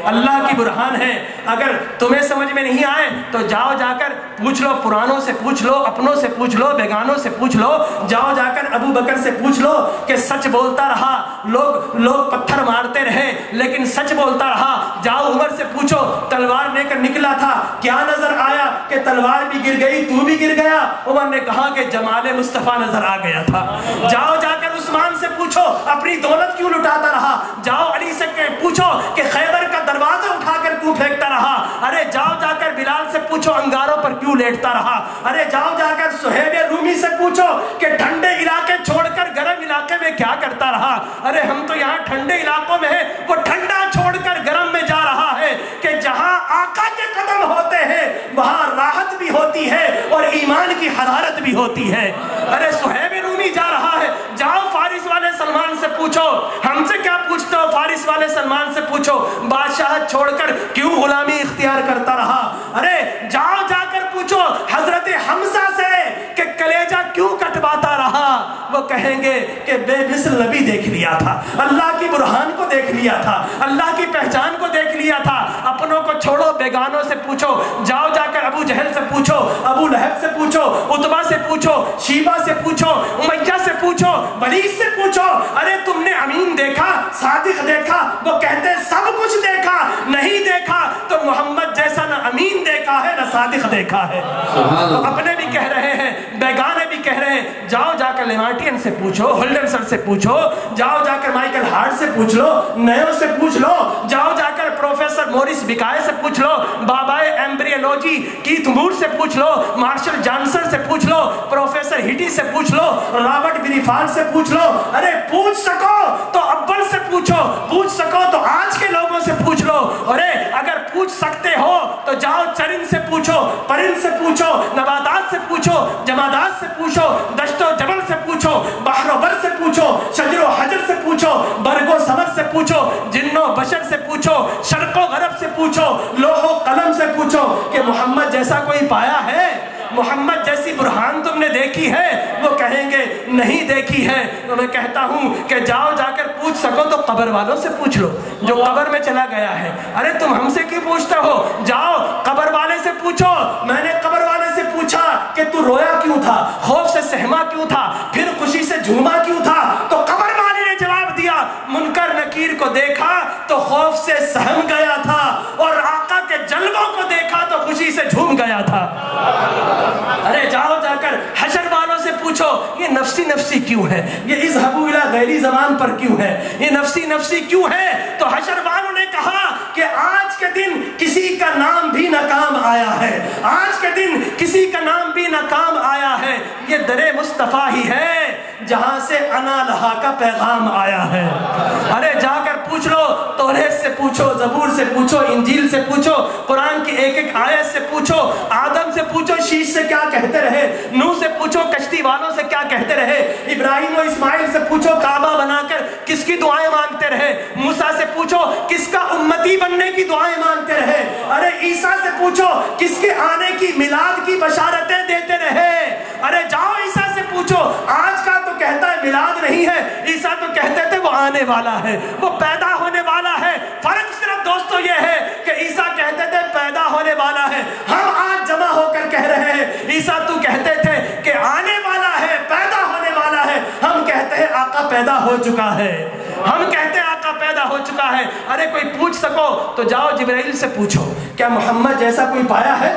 اللہ کی برہان ہے۔ اگر تمہیں سمجھ میں نہیں آئے تو جاؤ جا کر پوچھ لو، پرانوں سے پوچھ لو، اپنوں سے پوچھ لو، بیگانوں سے پوچھ لو، جاؤ جا کر ابو بکر سے پوچھ لو کہ سچ بولتا رہا، لوگ پتھر مارتے رہے لیکن سچ بولتا رہا۔ جاؤ عمر سے پوچھو، تلوار لے کر نکلا تھا، کیا نظر آیا کہ تلوار بھی گر گئی، تو بھی گر گیا؟ عمر نے کہا کہ جمال مصطفیٰ نظر آ گیا تھا۔ جاؤ جا کر عثمان سے پوچھو اپنی دولت کیوں لٹاتا رہا؟ جاؤ علی سے پوچھو کہ خیبر کا دروازہ اٹھا کر کیوں پھینکتا رہا؟ ارے جاؤ جا کر بلال سے پوچھو انگاروں پر کیوں لیٹتا رہا؟ ارے جاؤ جا کر صہیب رومی سے پوچھو کہ ٹھنڈے علاقے چھوڑ کر گرم علاقے میں کیا کرتا رہا؟ ارے ہم تو یہاں ٹھنڈے علاقوں میں ہیں، وہ ٹھنڈا چھوڑ کر گرم میں جا رہا ہے کہ جہاں آقا کے قدم ہوتے ہیں وہاں راحت بھی ہوتی ہے اور ایمان کی حرارت بھی ہوتی ہے۔ ارے صہیب رومی جا رہا ہے، جاؤ فارس والے سلمان سے پوچھو، ہم سے کیا پوچھتے ہو؟ فارس والے سلمان سے پوچھو بادشاہت چھوڑ کر کیوں غلامی اختیار کرتا رہا؟ ارے جاؤ جا کر پوچھو حضرت حمزہ سے کہ کلیجہ کیوں کٹواتا رہا؟ وہ کہیں گے کہ بے مثل نبی دیکھ لیا تھا، اللہ کی برہان کو دیکھ لیا تھا، اللہ کی پہچان کو دیکھ لیا تھا۔ اپنوں کو چھوڑو، بیگانوں سے پوچھو، جاؤ جا کر ابو جہل سے پوچھو، ابو لہب سے پوچھو، عتبہ سے پوچھو، شیبہ سے پوچھو، امیہ سے پوچھو، ولید سے پوچھو۔ ارے تم نے امین دیکھا، صادق دیکھا؟ وہ کہتے ہیں سب کچھ دیکھا، نہیں دیکھا تو محمد جیسا نہ امین دیکھا ہے نہ صادق دیکھا ہے۔ تو اپنے بھی کہہ رہے ہیں، بیگانے بھی کہہ رہے ہیں، جاؤ جا کر لیمارٹین سے پوچھو، ہولڈنسر سے پوچھو، جاؤ جا کر مائیکل ہارٹ سے پوچھ لو، نیو سے پوچھ لو، جاؤ جا کر پروفیسر مورس بکائے سے پوچھ لو، بابائے ایمبریولوجی کیتھ مور سے پوچھ لو، مارشل جانسن سے پوچھ لو، پروفیسر ہٹی سے پوچھ لو، رابرٹ بریفال سے پوچھ لو۔ ارے پوچھ سکو تو اول سے پوچھو، پوچھ سکو تو آج کے لوگوں سے پوچھ لو۔ ارے اگر پوچھ سکتے ہو تو جاؤ چرند سے پوچھو، پرند سے پوچھو، نباتات سے پوچھو، جمادات سے پوچھو، دشت و جبل سے پوچھو، بحر و بر سے پوچھو، شجر و حجر سے پوچھو، برگ و ثمر سے پوچھو، جن و بشر سے پوچھو، شرق و غرب سے پوچھو، لوح و قلم سے پوچھو کہ محمد جیسا کوئی پایا ہے؟ محمد جیسی برہان تم نے دیکھی ہے؟ وہ کہیں گے نہیں دیکھی ہے۔ تو میں کہتا ہوں کہ جاؤ جا کر پوچھ سکو تو قبر والوں سے پوچھ لو جو قبر میں چلا گیا ہے۔ ارے تم ہم سے کیوں پوچھتے ہو؟ جاؤ قبر والے سے پوچھو۔ میں نے قبر والے سے پوچھا کہ تو رویا کیوں تھا، خوف سے سہما کیوں تھا، پھر خوشی سے جھوما کیوں تھا؟ تو قبر والے نے جواب دیا، منکر نکیر کو دیکھا تو خوف سے سہم گیا تھا اور آقا کے جلووں کو دیکھا تو خوشی سے جھوم گیا تھا۔ ارے جاؤ جا کر حشر والوں سے پوچھو یہ نفسی نفسی کیوں ہے، یہ اذهبوا الى غیری زمان پر کیوں ہے، یہ نفسی نفسی کیوں ہے؟ تو حشر والوں نے کہا کہ آج کے دن کسی کا نام بھی نہ کام آیا ہے، آج کے دن کسی کا نام بھی نہ کام آیا ہے، یہ در مصطفیٰ ہی ہے جہاں سے انا لہا کا پیغام آیا ہے۔ ارے جا کر پوچھ لو، توریت سے پوچھو، زبور سے پوچھو، انجیل سے پوچھو، قرآن کی ایک ایک آیت سے پوچھو، آدم سے پوچھو شیش سے کیا کہتے رہے، نوح سے پوچھو کشتی والوں سے کیا کہتے رہے، ابراہیم و اسماعیل سے پوچھو کعبہ بنا کر کس کی دعائیں مانگتے رہے، موسیٰ سے پوچھو کس کا امتی بننے کی دعائیں مانگتے رہے، ارے عیسیٰ سے پوچھو کس کے آنے کی میلاد کی بشارتیں دیتے رہے۔ ارے جاؤ عیسیٰ سے پوچھو، آج کا تو کہتا ہے میلاد نہیں ہے، عیسیٰ تو کہتے تھے وہ آنے والا ہے، وہ پیدا ہونے والا ہے۔ فرق صرف دوستو یہ ہے کہ عیسیٰ کہتے تھے پیدا ہونے والا ہے، ہم آج جمع ہو کر کہہ رہے ہیں عیسیٰ تو کہتے تھے کہ آنے والا ہے، پیدا ہونے والا ہے، ہم کہتے ہیں آقا پیدا ہو چکا ہے، ہم کہتے ہیں آقا پیدا ہو چکا ہے۔ ارے کوئی پوچھ سکو تو جاؤ جبرائیل سے پوچھو کیا محمد جیسا کوئی پایا ہے؟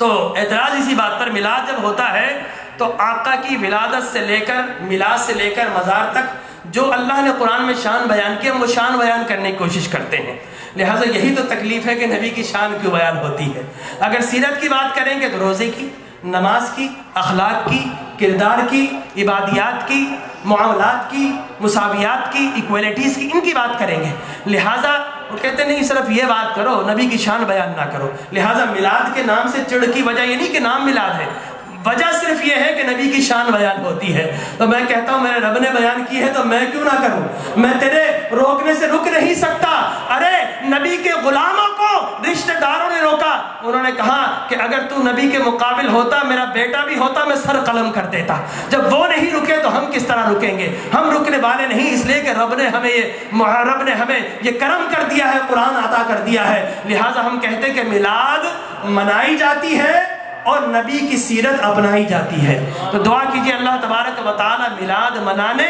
تو اعتراض اسی بات پر، میلاد جب ہوتا ہے تو آقا کی ولادت سے لے کر میلاد سے لے کر مزار تک جو اللہ نے قرآن میں شان بیان کی ہم وہ شان بیان کرنے کی کوشش کرتے ہیں. لہٰذا یہی تو تکلیف ہے کہ نبی کی شان کیوں بیان ہوتی ہے. اگر سیرت کی بات کریں گے تو روزے کی، نماز کی، اخلاق کی، کردار کی، عبادیات کی، معاملات کی، مساویات کی، ایکویلٹیز کی، ان کی بات کریں گے. لہٰذا وہ کہتے نہیں صرف یہ بات کرو، نبی کی شان بیان نہ کرو. لہٰذا میلاد کے نام سے چڑ کی وجہ یہ نہیں کہ نام میلاد ہے، وجہ صرف یہ ہے کہ نبی کی شان بیان ہوتی ہے. تو میں کہتا ہوں میرے رب نے بیان کی ہے تو میں کیوں نہ کروں؟ میں تیرے روکنے سے رک نہیں سکتا. ارے نبی کے غلاموں کو رشتہ داروں نے روکا، انہوں نے کہا کہ اگر تو نبی کے مقابل ہوتا، میرا بیٹا بھی ہوتا، میں سر قلم کر دیتا. جب وہ نہیں رکے تو ہم کس طرح رکیں گے؟ ہم رکنے والے نہیں، اس لیے کہ رب نے ہمیں یہ کرم کر دیا ہے، قرآن عطا کر دیا ہے. لہٰذا ہم کہتے ہیں کہ میلاد منائی جاتی ہے اور نبی کی سیرت اپنائی جاتی ہے. تو دعا کیجئے اللہ تبارک و تعالی میلاد منانے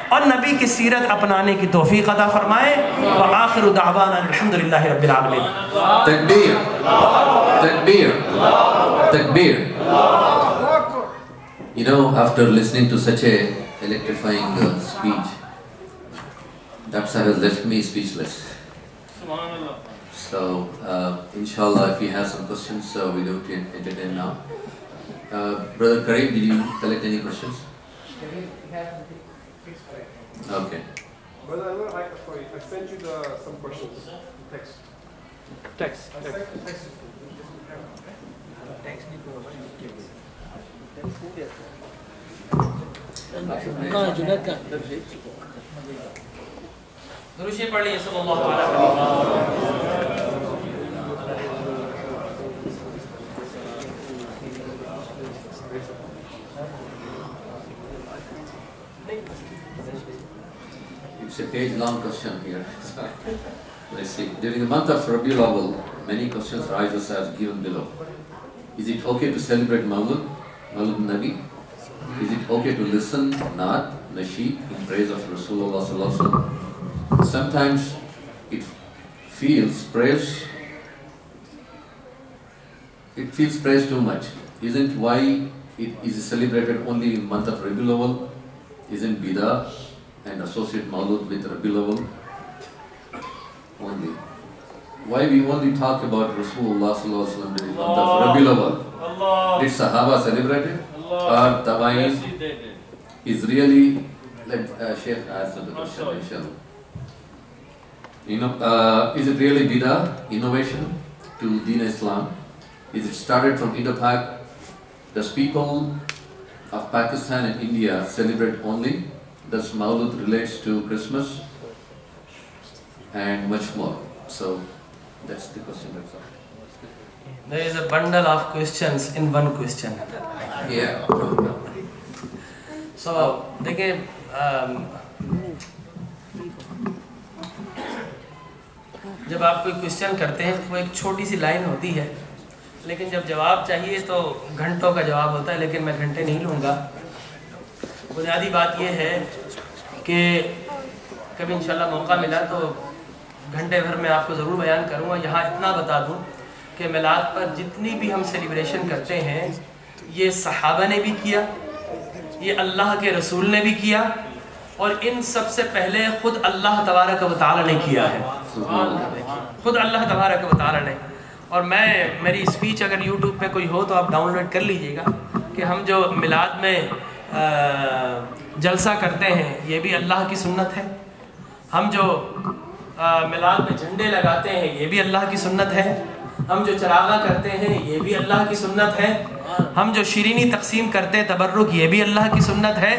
اور نبی کی سیرت اپنانے کی توفیق عطا فرمائے. وآخر دعوانا الحمدللہ رب العالمین.
تکبیر تکبیر تکبیر. You know, after listening to such a electrifying speech, that sir has left me speechless. So, inshallah, if you have some questions, we don't entertain now. Brother Kareem, did you collect any questions? Okay.
Brother, I sent you some questions. Text.
دروشی پڑھ لیے صلی اللہ علیہ وسلم.
It's a page-long question here. Let's see. During the month of Rabiul Awwal, many questions rise as given below. Is it okay to celebrate Mawlud Nabi? Is it okay to listen, naat, nasheed in praise of Rasulullah sallallahu alaihi wasallam? Sometimes it feels praise too much. Isn't why it is celebrated only in month of Rabiul Awwal? Isn't Bidah and associate Mawlud with Rabiul Awwal only? Why we only talk about Rasulullah sallallahu alaihi wasallam during the month of Rabiul Awwal? Did Sahaba celebrate it? Or Tabain is really, let Sheikh answer the question inshallah. You know, is it really Bidah, innovation to Deen Islam? Is it started from Indo-Pak? Does people of Pakistan and India celebrate only? Does Mawlud relates to Christmas? And much more. So that's the question. That's all.
There is a bundle of questions in one question.
Yeah.
So دیکھیں جب آپ کوئی question کرتے ہیں تو وہ ایک چھوٹی سی لائن ہوتی ہے، لیکن جب جواب چاہیے تو گھنٹوں کا جواب ہوتا ہے، لیکن میں گھنٹے نہیں لوں گا. بنیادی بات یہ ہے کہ کبھی انشاءاللہ موقع ملا تو گھنٹے بھر میں آپ کو ضرور بیان کروں گا. یہاں اتنا بتا دوں کہ میلاد پر جتنی بھی ہم سیلیبریشن کرتے ہیں یہ صحابہ نے بھی کیا، یہ اللہ کے رسول نے بھی کیا، اور ان سب سے پہلے خود اللہ تبارک و تعالی نے کیا ہے. خود اللہ تبارک و تعالی نے. اور میری اسپیچ اگر یوٹیوب پہ کوئی ہو تو آپ ڈاؤن لوڈ کر لیجئے گا کہ ہم جو میلاد میں جلسہ کرتے ہیں یہ بھی اللہ کی سنت ہے. ہم جو میلاد میں جھنڈے لگاتے ہیں یہ بھی اللہ کی سنت ہے. ہم جو چراغاں کرتے ہیں یہ بھی اللہ کی سنت ہے. ہم جو شیرینی تقسیم کرتے ہیں تبرک یہ بھی اللہ کی سنت ہے.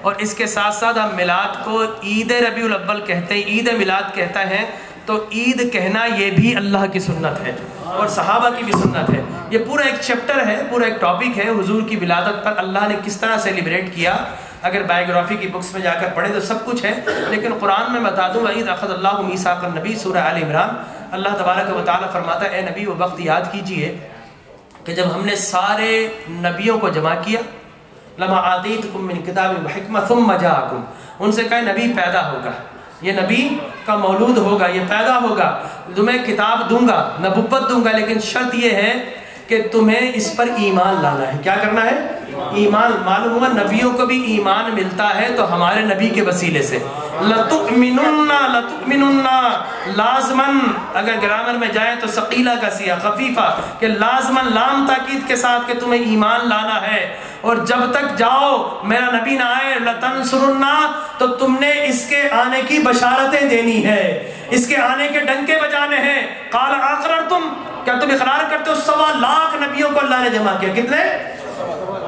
اور اس کے ساتھ ساتھ ہم میلاد کو عید ربیع الاول کہتے ہیں، عید میلاد کہتا ہے، تو عید کہنا یہ بھی اللہ کی سنت ہے اور صحابہ کی بھی سنت ہے. یہ پورا ایک چیپٹر ہے، پورا ایک ٹاپک ہے حضور کی ولادت پر اللہ نے کس طرح سیلیبریٹ کیا. اگر بایوگرافی کی بکس میں جا کر پڑھیں تو سب کچھ ہے، لیکن قرآن میں بتا دوں وَإِذْ أَخَذَ اللَّهُ مِيثَاقَ النَّبِيِّ سورہ آل عمران، اللہ تبارک و تعالیٰ فرماتا ہے اے نبی وہ وقت یاد کیجئے کہ جب ہم نے سارے نبیوں کو جمع کیا، لَمَا آتَيْتُكُم مِّن كِتَابٍ وَحِكْمَةٍ ثُمَّ جَاءَكُم، ان سے کہا نبی پیدا ہوگا، یہ نبی کا مولود ہوگا، یہ پیدا ہوگا، تمہیں کتاب دوں گا، نبوت دوں گا، لیکن شرط یہ ہے کہ تمہیں اس پر ایمان لانا ہے. کیا کرنا ہے؟ ایمان. معلوم ہوا نبیوں کو بھی ایمان ملتا ہے تو ہمارے نبی کے وسیلے سے. لَتُؤْمِنُنَّ لازماً اگر گرامر میں جائے تو ثقیلہ کا سیاق خفیفہ کہ لازماً لام تاکید کے ساتھ کہ تمہیں ایمان لانا ہے. اور جب تک جاؤ میرا نبی نہ آئے لَتَنْصُرُنَّ تو تم نے اس کے آنے کی بشارتیں دینی ہے, اس کے آنے کے ڈنکے بجانے ہیں. قال اقررتم کیا تم اقرار کرتے ہو؟ 1.25 لاکھ نبیوں کو اللہ نے جمع کیا. کتنے؟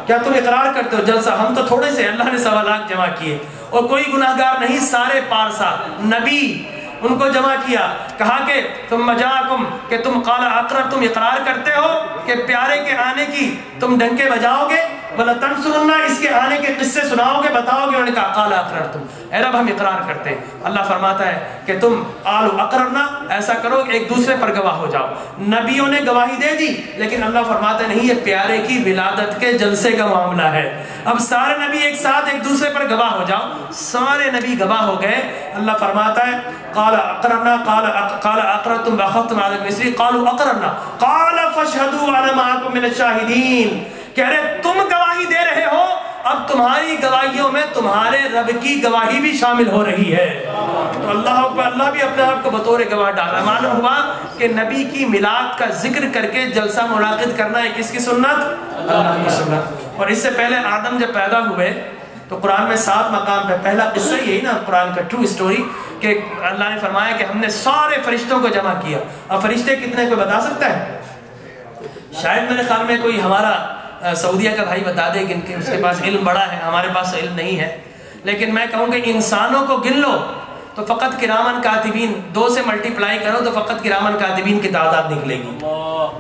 کیا تم اقرار کرتے ہو؟ جلسہ ہم تو تھوڑے سے, اللہ نے 1.25 لاکھ جمع کیے اور کوئی گناہگار نہیں, سارے پارسا نبی ان کو جمع کیا. کہا کہ تم جاءکم کہ تم قال اقرر تم اقرار کرتے ہو کہ پیارے کے آنے کی تم ڈنکے بجاؤ گے, ولا تنصرن اس کے آنے کے قصے سناؤ گے, بتاؤ گے. انہوں نے کہا قال اقررتم اے رب ہم اقرار کرتے. اللہ فرماتا ہے کہ تم قالوا اقررنا ایسا کرو ایک دوسرے پر گواہ ہو جاؤ. نبیوں نے گواہی دے دی لیکن اللہ فرماتا ہے نہیں, یہ پیارے کی ولادت کے جلسے کا معاملہ ہے. اب سارے نبی ایک ساتھ ایک دوسرے پر گواہ ہو جاؤ. سارے نبی گواہ ہو گئے. اللہ فرماتا ہے قال اقررنا قال اقررتم واخذتم على مصر قالوا اقررنا قال فاشهدوا وانا معكم من الشاهدين. کہہ رہے تم گواہی دے رہے ہو, اب تمہاری گواہیوں میں تمہارے رب کی گواہی بھی شامل ہو رہی ہے. تو اللہ بھی اپنے آپ کو بطور گواہ ڈالا. معلوم ہوا کہ نبی کی میلاد کا ذکر کر کے جلسہ منعقد کرنا ہے کس کی سنت؟ اللہ کی سنت. اور اس سے پہلے آدم جب پیدا ہوئے تو قرآن میں 7 مقام پہ پہلا قصہ یہی نا قرآن کا ٹرو اسٹوری کہ اللہ نے فرمایا کہ ہم نے سارے فرشتوں کو جمع کیا. اب فرشتے کتنے کوئی بتا سکتا ہے؟ شاید میرے خیال میں کوئی ہمارا سعودیہ کا بھائی بتا دے کہ اس کے پاس علم بڑا ہے, ہمارے پاس علم نہیں ہے. لیکن میں کہوں کہ انسانوں کو گن لو تو فقط کرامن کاتبین 2 سے ملٹیپلائی کرو تو فقط کرامن کاتبین کی تعداد نکلے گی.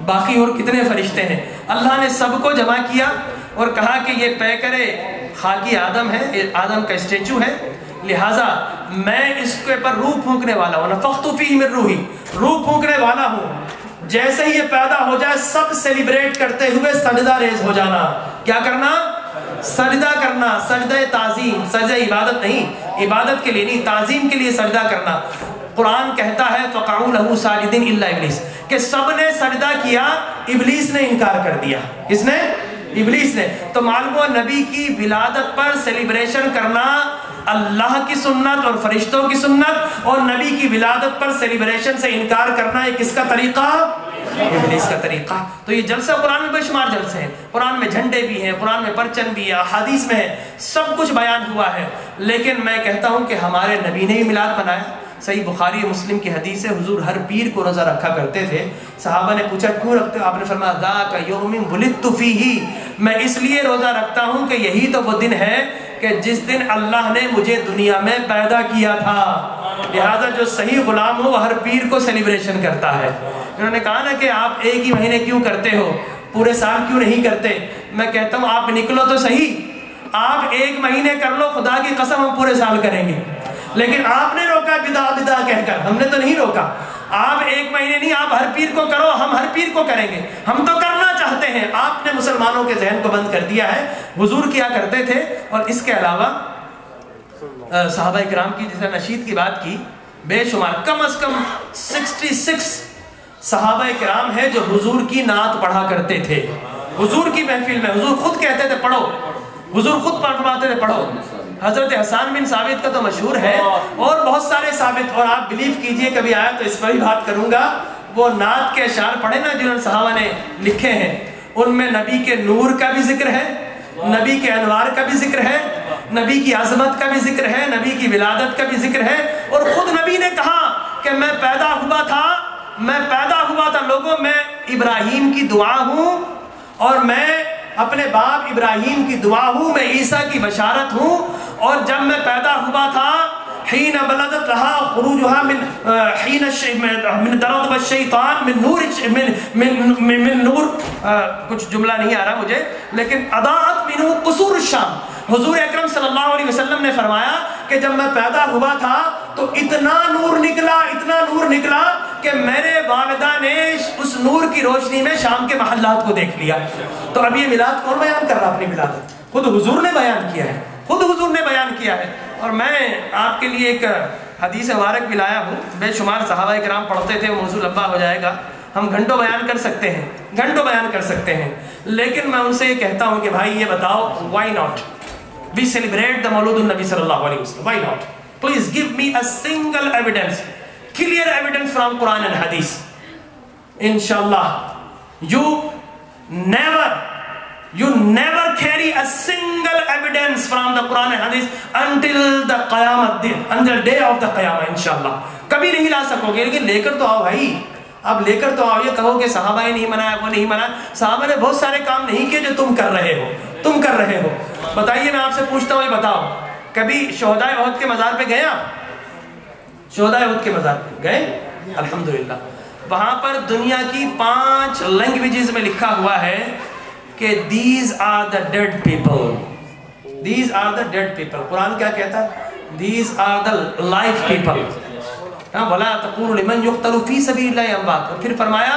باقی اور کتنے فرشتے ہیں. اللہ نے سب کو جمع کیا اور کہا کہ یہ پیکرے خاکی آدم ہے, آدم کا اسٹیچو ہے, لہٰذا میں اس کے پر روح پھونکنے والا ہوں. نفخت فیہ من روحی, روح پھونکنے والا ہوں. جیسے ہی یہ پیدا ہو جائے سب سیلیبریٹ کرتے ہوئے سجدہ ریز ہو جانا. کیا کرنا؟ سجدہ کرنا. سجدہ تعظیم, سجدہ عبادت نہیں, عبادت کے لیے نہیں, تعظیم کے لیے سجدہ کرنا. قرآن کہتا ہے فقعوا لہ ساجدین الا ابلیس کہ سب نے سجدہ کیا, ابلیس نے انکار کر دیا. کس نے؟ ابلیس نے. تو معلوم ہوا نبی کی ولادت پر سیلیبریشن کرنا اللہ کی سنت اور فرشتوں کی سنت, اور نبی کی ولادت پر سیلیبریشن سے انکار کرنا ہے کس کا طریقہ؟ ابلیس کا طریقہ. تو یہ جلسہ قرآن میں بے شمار جلسے ہیں, قرآن میں جھنڈے بھی ہیں, قرآن میں پرچم بھی ہے, احادیث میں ہے, سب کچھ بیان ہوا ہے. لیکن میں کہتا ہوں کہ ہمارے نبی نے ہی میلاد منایا. صحیح بخاری مسلم کی حدیث ہے, حضور ہر پیر کو روزہ رکھا کرتے تھے. صحابہ نے پوچھا کیوں رکھتے ہو؟ آپ نے فرمایا ذاک یوم ولدت فیہ, میں اس لیے روزہ رکھتا ہوں کہ یہی تو وہ دن ہے کہ جس دن اللہ نے مجھے دنیا میں پیدا کیا تھا. لہذا جو صحیح غلام ہو وہ ہر پیر کو سیلیبریشن کرتا ہے. انہوں نے کہا نا کہ آپ ایک ہی مہینے کیوں کرتے ہو, پورے سال کیوں نہیں کرتے؟ میں کہتا ہوں آپ نکلو تو صحیح, آپ 1 مہینے کر لو, خدا کی قسم ہم پورے سال کریں گے. لیکن آپ نے روکا بدا بدا کہہ کر, ہم نے تو نہیں روکا. آپ 1 مہینے نہیں, آپ ہر پیر کو کرو, ہم ہر پیر کو کریں گے. ہم تو کرنا چاہتے ہیں, آپ نے مسلمانوں کے ذہن کو بند کر دیا ہے. حضور کیا کرتے تھے. اور اس کے علاوہ صحابہ کرام کی جیسے نشید کی بات کی, بے شمار کم از کم 66 صحابہ کرام ہے جو حضور کی نعت پڑھا کرتے تھے. حضور کی محفل میں حضور خود کہتے تھے پڑھو, حضور خود فرماتے تھے پڑھو. حضرت حسان بن ثابت کا تو مشہور ہے, اور بہت سارے ثابت. اور آپ بلیو کیجئے کبھی آیا تو اس پر بھی بات کروں گا. وہ نعت کے اشعار پڑھے نا جنہوں نے صحابہ نے لکھے ہیں, ان میں نبی کے نور کا بھی ذکر ہے, نبی کے انوار کا بھی ذکر ہے, نبی کی عظمت کا بھی ذکر ہے, نبی کی ولادت کا بھی ذکر ہے. اور خود نبی نے کہا کہ میں پیدا ہوا تھا لوگوں, میں ابراہیم کی دعا ہوں, اور میں اپنے باپ ابراہیم کی دعا ہوں, میں عیسیٰ کی بشارت ہوں. اور جب میں پیدا ہوا تھا حین بلدت رہا خروجها من درد الشیطان من نور کچھ جملہ نہیں آ رہا مجھے, لیکن اضاءت منه قصور الشام. حضور اکرم صلی اللہ علیہ وسلم نے فرمایا کہ جب میں پیدا ہوا تھا تو اتنا نور نکلا کہ میرے والدہ نے اس نور کی روشنی میں شام کے محلات کو دیکھ لیا. تو اب یہ میلاد کون بیان کر رہا؟ اپنی میلاد خود حضور نے بیان کیا ہے. اور میں آپ کے لیے ایک حدیث مبارک بھی لایا ہوں, بے شمار صحابہ کرام پڑھتے تھے, موضوع لمبا ہو جائے گا, ہم گھنٹوں بیان کر سکتے ہیں. گھنٹوں بیان کر سکتے ہیں، لیکن میں ان سے یہ کہتا ہوں کہ بھائی یہ بتاؤ why not we celebrate the مولود النبی صلی اللہ علیہ وسلم، why not? Please give me a single evidence, clear evidence from Quran and Hadith. Inshallah, you never carry a single evidence from the Quran and Hadith until the Qiyamah din, until day of the Qiyamah, inshallah. کبھی نہیں لا سکو گے، لیکن لے کر تو آؤ بھائی، اب لے کر تو آؤ. یہ کہو کہ صحابہ نے نہیں منایا، وہ نہیں منایا، صحابہ نے بہت سارے کام نہیں کیے جو تم کر رہے ہو. بتائیے، میں آپ سے پوچھتا ہوں، یہ بتاؤ کبھی شہدائے احد کے مزار پہ گئے آپ؟ شہدائے احد کے مزار پہ گئے؟ الحمدللہ. وہاں پر دنیا کی 5 لینگویجز میں لکھا ہوا ہے کہ these are the dead people. These are the dead people. قرآن کیا کہتا ہے؟ These are the live people. وَلَا تَقُولُوا لِمَنْ يُقْتَلُوا فِي سَبِيلِ اللَّهِ أَمْوَاتٌ. اور پھر فرمایا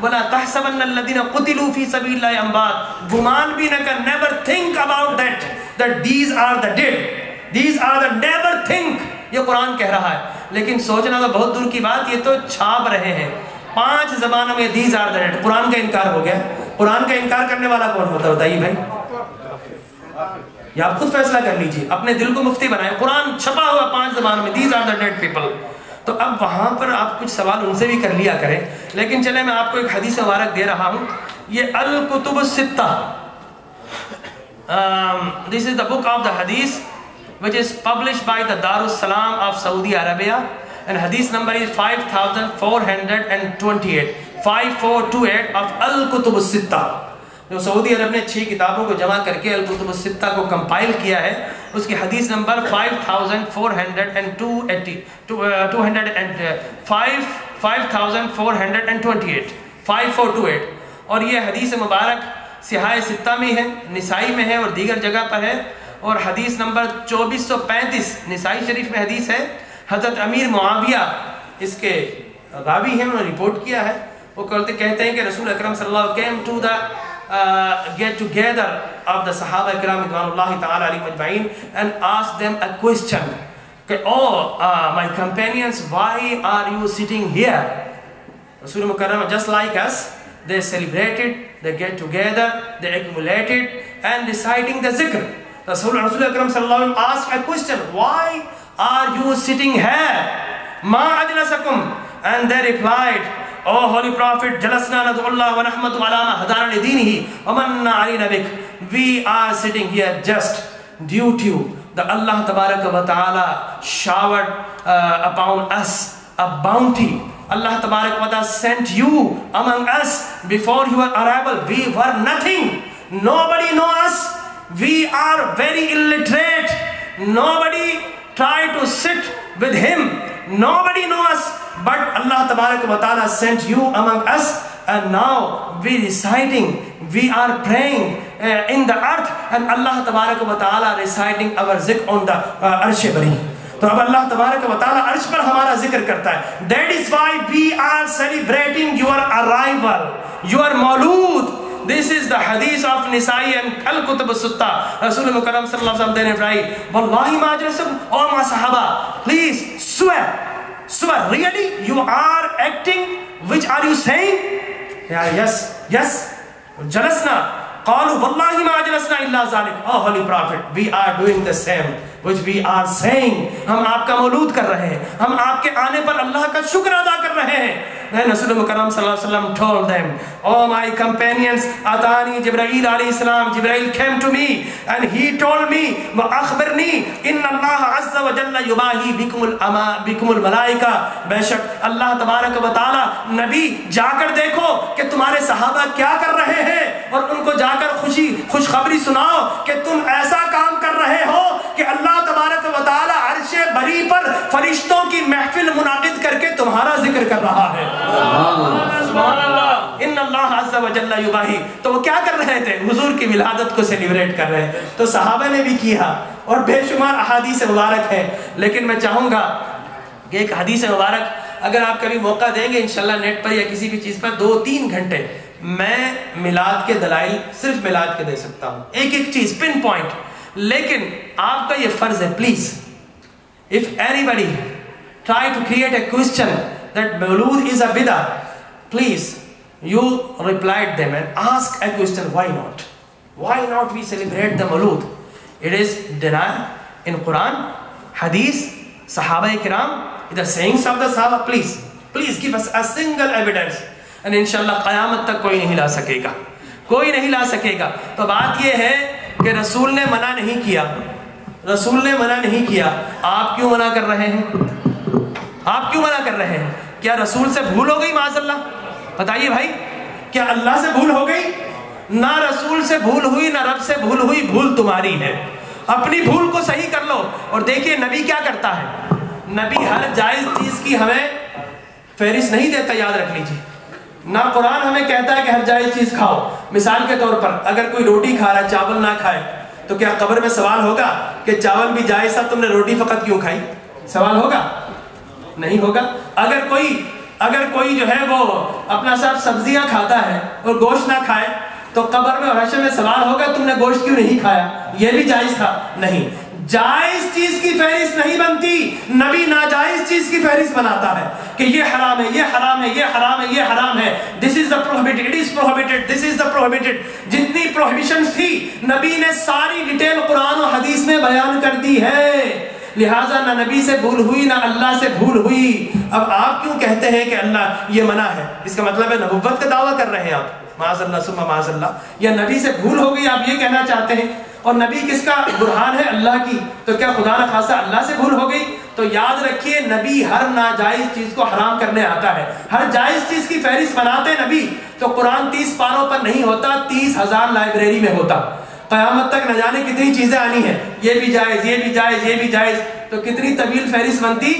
وَلَا تَحْسَبَنَّ الَّذِينَ قُتِلُوا فِي سَبِيلِ اللَّهِ أَمْوَاتٌ. گمان بھی نہ کر، never think about that these are the dead. These are the never think. یہ قرآن کہہ رہا ہے، لیکن سوچنا تو بہت دور کی بات، یہ تو چھاپ رہے ہیں 5 زبانوں میں these are the dead. قرآن کا انکار ہو گیا. قرآن کا انکار کرنے والا کون ہوتا ہے بتائیے بھائی؟ یا آپ خود فیصلہ کر لیجئے، اپنے دل کو مفتی بنائیں. قرآن چھپا ہوا 5 زبانوں میں these are the dead people. تو اب وہاں پر آپ کچھ سوال ان سے بھی کر لیا کریں. لیکن چلے میں آپ کو ایک حدیث مبارک دے رہا ہوں. یہ الکتب الستہ، this is the book of the hadith which is published by the Darussalam of Saudi Arabia, and hadith number is 5428, 5428 of Al-Kutub As-Sitta. جو سعودی عرب نے 6 کتابوں کو جمع کر کے الکتب الستہ کو کمپائل کیا ہے، اس کی حدیث نمبر 5428. اور یہ حدیث مبارک صحاح ستہ میں ہے، نسائی میں ہے اور دیگر جگہ پر ہے. اور حدیث نمبر 2435 نسائی شریف میں حدیث ہے. حضرت امیر معاویہ اس کے راوی ہیں، انہوں نے رپورٹ کیا ہے. وہ کہتے ہیں کہ رسول اکرم صلی اللہ علیہ وسلم came to the get together of the Sahaba Ikram Ridwanullahi Ta'ala alayhim ajma'in and asked them a question. Oh, my companions, why are you sitting here? Rasul Mukarram, just like us, they celebrated, they get together, they accumulated and reciting the zikr. Rasul Akram sallallahu alaihi wasallam asked a question, why are you sitting here? Ma ajlasakum? And they replied, oh Holy Prophet, jalasna nad'ullah wa nahmadu ala ma hadana li dinihi wa manna alayna bik. We are sitting here just due to the Allah tabaraka wa ta'ala showered upon us a bounty. Allah tabaraka wa ta'ala sent you among us before your arrival. We were nothing. Nobody knows us. We are very illiterate. Nobody tried to sit with him. Nobody knows us. But Allah Tabaraka wa Ta'ala sent you among us, and now we reciting, we are praying in the earth, and Allah Tabaraka wa Ta'ala reciting our zikr on the Arsh Bari. تو اب اللہ تبارک و تعالی عرش پر ہمارا ذکر کرتا ہے. That is why we are celebrating your arrival, your مولود. This is the hadith of Nisa'i and Al-Kutub As-Sitta. Rasul Mukarram sallallahu alaihi wasallam then replied, Wallahi ma ajlasakum, oh my sahaba, please swear, really you are acting, which are you saying? Yeah, yes, jalasna. Qalu wallahi ma ajlasna illa zalik. Oh Holy Prophet, we are doing the same which we are saying. ہم آپ کا مولود کر رہے ہیں، ہم آپ کے آنے پر اللہ کا شکر ادا کر رہے ہیں. Then Rasul Mukarram sallallahu alaihi wasallam told them, oh my companions, atani Jibreel alayhi salam, Jibreel came to me and he told me, wa akhbirni inna Allah azza wa jalla yubahi bikumul malaika. بیشک اللہ تبارک و تعالی نبی جا کر دیکھو کہ تمہارے صحابہ کیا کر رہے ہیں اور ان کو جا کر خوشخبری سناؤ کہ تم ایسا کام کر رہے ہو کہ اللہ تبارک و تعالی عرش بری پر فرشتوں کی محفل منعقد کر کے تمہارا ذکر کر رہا ہے. سبحان اللہ. ان اللہ عز و جل یباہی. تو وہ کیا کر رہے تھے؟ حضور کی ولادت کو سیلیبریٹ کر رہے ہیں. تو صحابہ نے بھی کیا اور بے شمار احادیث مبارک ہیں. لیکن میں چاہوں گا کہ ایک حدیث مبارک اگر آپ کبھی موقع دیں گے انشاءاللہ نیٹ پر یا کسی بھی چیز پر 2-3 گھنٹے میں میلاد کے دلائل صرف میلاد کے دے سکتا ہوں، ایک چیز پن پوائنٹ. لیکن آپ کا یہ فرض ہے، please if anybody try to create a question that Mawlud is a bid'ah, please You replied them and asked a question, why not? Why not we celebrate the Mawlud? It is denied in Quran, Hadith, Sahaba-i-Kiram, the sayings of the Sahaba. Please give us a single evidence. And inshallah قیامت تک کوئی نہیں لا سکے گا, کوئی نہیں لا سکے گا. تو بات یہ ہے کہ رسول نے منع نہیں کیا, رسول نے منع نہیں کیا, آپ کیوں منع کر رہے ہیں؟ آپ کیوں منع کر رہے ہیں؟ کیا رسول سے بھول ہو گئی معاذ اللہ؟ بتائیے بھائی, کیا اللہ سے بھول ہو گئی؟ نہ رسول سے بھول ہوئی, نہ رب سے بھول ہوئی, بھول تمہاری ہے. اپنی بھول کو صحیح کر لو. اور دیکھیے نبی کیا کرتا ہے, نبی ہر جائز چیز کی ہمیں فہرست نہیں دیتا, یاد رکھ لیجیے. نہ قرآن ہمیں کہتا ہے کہ ہر جائز چیز کھاؤ. مثال کے طور پر اگر کوئی روٹی کھا رہا ہے, چاول نہ کھائے, تو کیا قبر میں سوال ہوگا کہ چاول بھی جائز تھا, تم نے روٹی فقط کیوں کھائی؟ سوال ہوگا؟ نہیں ہوگا. اگر کوئی جو ہے وہ اپنا سب سبزیاں کھاتا ہے اور گوشت نہ کھائے, تو قبر میں اور حشر میں سوال ہوگا تم نے گوشت کیوں نہیں کھایا, یہ بھی جائز تھا؟ نہیں. جائز چیز کی فہرست نہیں بنتی, نبی ناجائز چیز کی فہرست بناتا ہے کہ یہ حرام ہے, یہ حرام ہے, یہ حرام ہے, یہ حرام ہے. This is the prohibited, it is prohibited, this is the prohibited. جتنی prohibitions تھی نبی نے ساری ڈیٹیل قرآن و حدیث میں بیان کر دی ہے. لہٰذا نہ نبی سے بھول ہوئی, نہ اللہ سے بھول ہوئی. اب آپ کیوں کہتے ہیں کہ اللہ یہ منع ہے؟ اس کا مطلب ہے نبوت کا دعویٰ کر رہے ہیں آپ, معاذ اللہ ثم معاذ اللہ. یا نبی سے بھول ہو گئی آپ یہ کہنا چاہتے ہیں؟ اور نبی کس کا برہان ہے؟ اللہ کی. تو کیا خدا نہ خاصہ اللہ سے بھول ہو گئی؟ تو یاد رکھیے نبی ہر ناجائز چیز کو حرام کرنے آتا ہے. ہر جائز چیز کی فہرست بناتے نبی, تو قرآن 30 پاروں پر نہیں ہوتا, 30,000 لائبریری میں ہوتا. قیامت تک نہ جانے کتنی چیزیں آنی ہیں, یہ بھی جائز, یہ بھی جائز, یہ بھی جائز. تو کتنی طویل فہرست بنتی,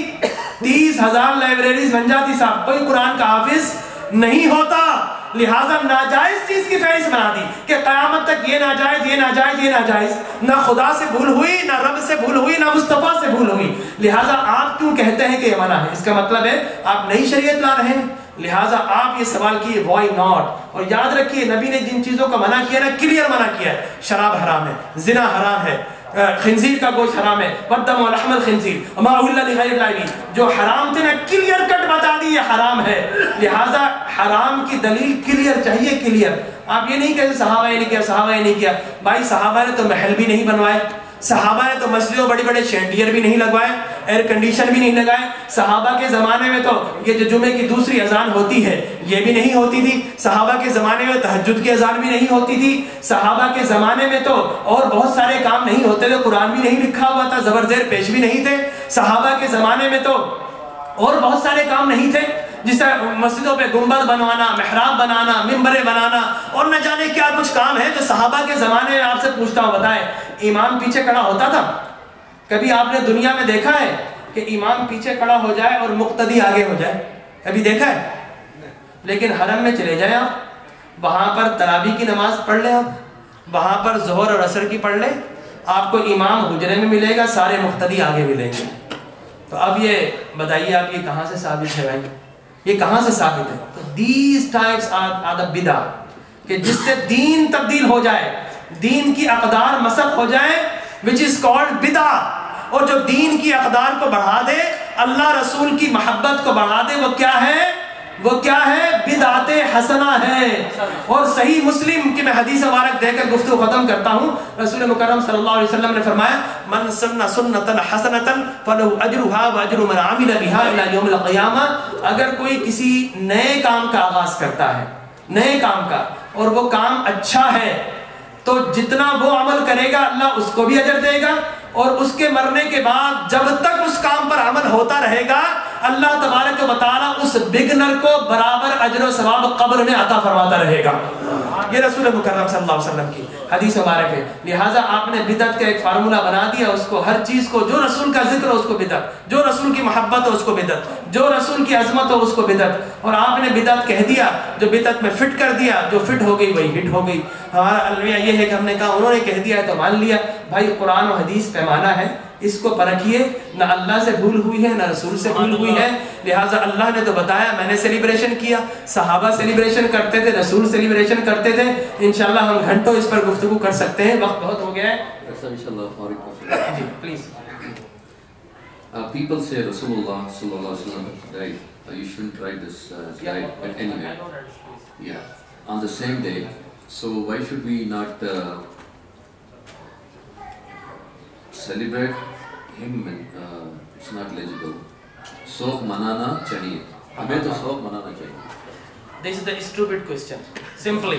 30,000 لائبریریز بن جاتی صاحب. کوئی قرآن کا حافظ نہیں ہوتا. لہٰذا ناجائز چیز کی فہرست بنا دی کہ قیامت تک یہ ناجائز, یہ ناجائز, یہ ناجائز. نہ خدا سے بھول ہوئی, نہ رب سے بھول ہوئی, نہ مصطفیٰ سے بھول ہوئی. لہٰذا آپ کیوں کہتے ہیں کہ یہ منع ہے؟ اس کا مطلب ہے آپ نئی شریعت لا رہے ہیں. لہٰذا آپ یہ سوال کیے وائی ناٹ. اور یاد رکھیے نبی نے جن چیزوں کا منع کیا نا, کلیئر منع کیا ہے. شراب حرام ہے, زنا حرام ہے, خنزیر کا گوشت حرام ہے, والدم ولحم الخنزیر وما اہل لغیر اللہ به, جو حرام تھے نا کلیئر کٹ بتا دی یہ حرام ہے. لہٰذا حرام کی دلیل کلیئر چاہیے, کلیئر. آپ یہ نہیں کہتے صحابہ نے کیا, صحابہ نے کیا. بھائی صحابہ نے تو محل بھی نہیں بنوائے, صحابہ نے تو مسجدوں بڑے بڑے شینڈیئر بھی نہیں لگوائے, ایئر کنڈیشن بھی نہیں لگائے. صحابہ کے زمانے میں تو یہ جو جمعے کی دوسری اذان ہوتی ہے یہ بھی نہیں ہوتی تھی. صحابہ کے زمانے میں تہجد کی اذان بھی نہیں ہوتی تھی. صحابہ کے زمانے میں تو اور بہت سارے کام نہیں ہوتے تھے, قرآن بھی نہیں لکھا ہوا تھا, زبر زیر پیش بھی نہیں تھے. صحابہ کے زمانے میں تو اور بہت سارے کام نہیں تھے, جس طرح مسجدوں پہ گنبد بنوانا, محراب بنانا, ممبریں بنانا, اور نہ جانے کیا کچھ کام ہے جو صحابہ کے زمانے میں. آپ سے پوچھتا ہوں, بتائیں امام پیچھے کھڑا ہوتا تھا؟ کبھی آپ نے دنیا میں دیکھا ہے کہ امام پیچھے کھڑا ہو جائے اور مقتدی آگے ہو جائے؟ کبھی دیکھا ہے؟ لیکن حرم میں چلے جائیں آپ, وہاں پر تراویح کی نماز پڑھ لیں, آپ وہاں پر ظہر اور عصر کی پڑھ لیں, آپ کو امام حجرے میں ملے گا, سارے مقتدی آگے ملیں گے. تو اب یہ بتائیے آپ یہ کہاں سے ثابت ہے بھائی, یہ کہاں سے ثابت ہے؟ تو these types are the bid'ah, کہ جس سے دین تبدیل ہو جائے, دین کی اقدار مسخ ہو جائے, which is called bid'ah. اور جو دین کی اقدار کو بڑھا دے, اللہ رسول کی محبت کو بڑھا دے, وہ کیا ہے؟ وہ کیا ہے؟ بدعت حسنہ ہے. اور صحیح مسلم کی میں حدیث مبارک دے کر گفتگو ختم کرتا ہوں. رسول مکرم صلی اللہ علیہ وسلم نے فرمایا, من سن سنتا حسنتا فلو اجرها واجر من عمل بها الى یوم القیامہ. اگر کوئی کسی نئے کام کا آغاز کرتا ہے, نئے کام کا, اور وہ کام اچھا ہے, تو جتنا وہ عمل کرے گا اللہ اس کو بھی اجر دے گا, اور اس کے مرنے کے بعد جب تک اس کام پر عمل ہوتا رہے گا اللہ تبارک و تعالیٰ اس بگنر کو برابر اجر و ثواب قبر میں عطا فرماتا رہے گا. یہ رسول مکرم صلی اللہ علیہ وسلم کی حدیث مبارک ہے. لہٰذا آپ نے بدعت کا ایک فارمولہ بنا دیا, اس کو ہر چیز کو جو رسول کا ذکر ہو اس کو بدعت, جو رسول کی محبت ہو اس کو بدعت, جو رسول کی عظمت ہو اس کو بدعت. اور آپ نے بدعت کہہ دیا, جو بدعت میں فٹ کر دیا, جو فٹ ہو گئی وہی ہٹ ہو گئی. ہمارا المیہ یہ ہے کہ ہم نے کہا انہوں نے کہہ دیا ہے تو مان لیا. بھائی قرآن و حدیث پیمانہ ہے, اس کو پرکھیے, نہ اللہ سے بھول ہوئی ہے نہ رسول سے بھول ہوئی ہے. لہٰذا اللہ نے تو بتایا, میں نے سیلیبریشن کیا, صحابہ سیلیبریشن کرتے تھے, رسول سیلیبریشن کرتے تھے. انشاءاللہ ہم گھنٹوں اس پر گفتگو کر سکتے ہیں, وقت بہت ہو گیا ہے. جی please.
People say Rasulullah sallallahu alaihi wasallam died. You shouldn't write this slide, but anyway. Yeah, on the same day. So why should we not celebrate him? It's not legible. Soak manana chahiye. Hame to soak manana chahiye.
This is the stupid question. Simply.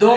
2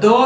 2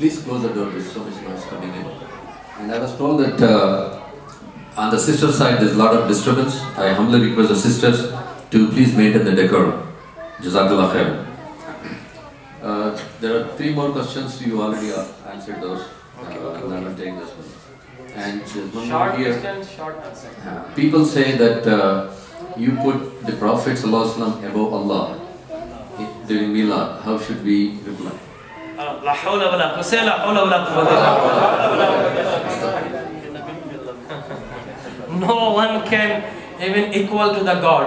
Please close the door, there's so much noise coming in. And I was told that on the sister side there's a lot of disturbance. I humbly request the sisters to please maintain the decorum. Jazakallah khair. There are 3 more questions, you already answered those. I'm not take this one. And there's one more here.
Question, short answer.
People say that you put the Prophet sallallahu alaihi wasallam above Allah during Milad. How should we reply?
لا حول ولا قوة لا حول ولا قوة No one can even equal to the God.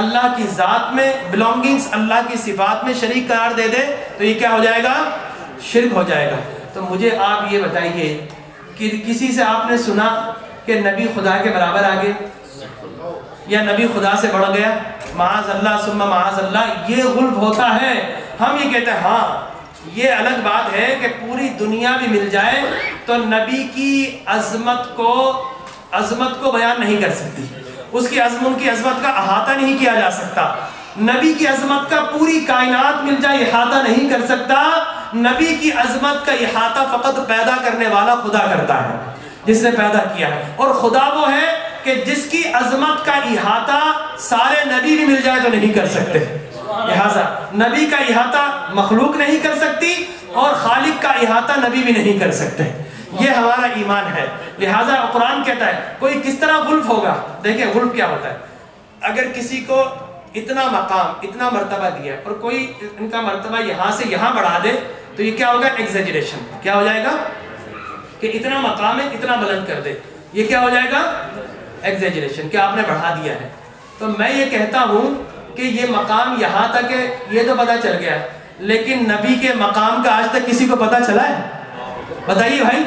اللہ کی ذات میں belongings, اللہ کی صفات میں شریک قرار دے دے تو یہ کیا ہو جائے گا؟ شرک ہو جائے گا۔ تو مجھے آپ یہ بتائیے کہ کسی سے آپ نے سنا کہ نبی خدا کے برابر آ گئے یا نبی خدا سے بڑھ گیا؟ معاذ اللہ ثم معاذ اللہ، یہ غلب ہوتا ہے۔ ہم یہ کہتے ہیں ہاں یہ الگ بات ہے کہ پوری دنیا بھی مل جائے تو نبی کی عظمت کو بیان نہیں کر سکتی، ان کی عظمت کا احاطہ نہیں کیا جا سکتا۔ نبی کی عظمت کا پوری کائنات مل جائے احاطہ نہیں کر سکتا۔ نبی کی عظمت کا احاطہ فقط پیدا کرنے والا خدا کرتا ہے، جس نے پیدا کیا ہے، اور خدا وہ ہے کہ جس کی عظمت کا احاطہ سارے نبی بھی مل جائے تو نہیں کر سکتے۔ لہٰذا نبی کا احاطہ مخلوق نہیں کر سکتی اور خالق کا احاطہ نبی بھی نہیں کر سکتے۔ یہ ہمارا ایمان ہے۔ لہٰذا قرآن کہتا ہے کوئی کس طرح غلب ہوگا؟ دیکھیں غلب کیا ہوتا ہے، اگر کسی کو اتنا مقام اتنا مرتبہ دیا اور کوئی ان کا مرتبہ یہاں سے یہاں بڑھا دے تو یہ کیا ہوگا؟ ایگزیجریشن۔ کیا ہو جائے گا؟ کہ اتنا مقام ہے اتنا بلند کر دے، یہ کیا ہو جائے گا؟ ایگزیجریشن، کہ آپ نے بڑھا دیا ہے۔ تو میں یہ کہتا ہوں کہ یہ مقام یہاں تک ہے یہ تو پتہ چل گیا، لیکن نبی کے مقام کا آج تک کسی کو پتہ چلا ہے؟ بتائیے بھائی۔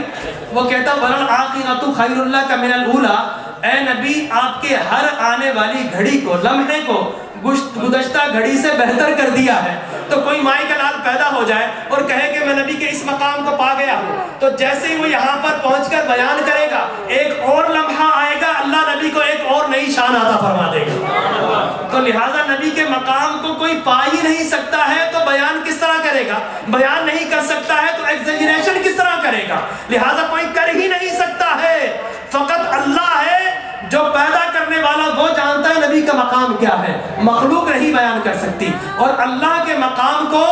وہ کہتا وَلَلْآخِرَةُ خَيْرٌ لَكَ مِنَ الْأُولَىٰ، اے نبی آپ کے ہر آنے والی گھڑی کو، لمحے کو گزشتہ گھڑی سے بہتر کر دیا ہے۔ تو کوئی مائی کا لال پیدا ہو جائے اور کہے کہ میں نبی کے اس مقام کو پا گیا ہوں، تو جیسے ہی وہ یہاں پر پہنچ کر بیان کرے گا ایک اور لمحہ آئے گا اللہ نبی کو ایک اور نئی شان عطا فرما دے گا۔ تو لہٰذا نبی کے مقام کو کوئی پا ہی نہیں سکتا ہے تو بیان کس طرح کرے گا؟ بیان نہیں کر سکتا ہے تو ایگزیجریشن کس طرح کرے گا؟ لہٰذا کوئی کر ہی نہیں سکتا ہے، فقط اللہ ہے جو پیدا کرنے والا، وہ جانتا ہے نبی کا مقام کیا ہے، مخلوق نہیں بیان کر سکتی، اور اللہ کے مقام کو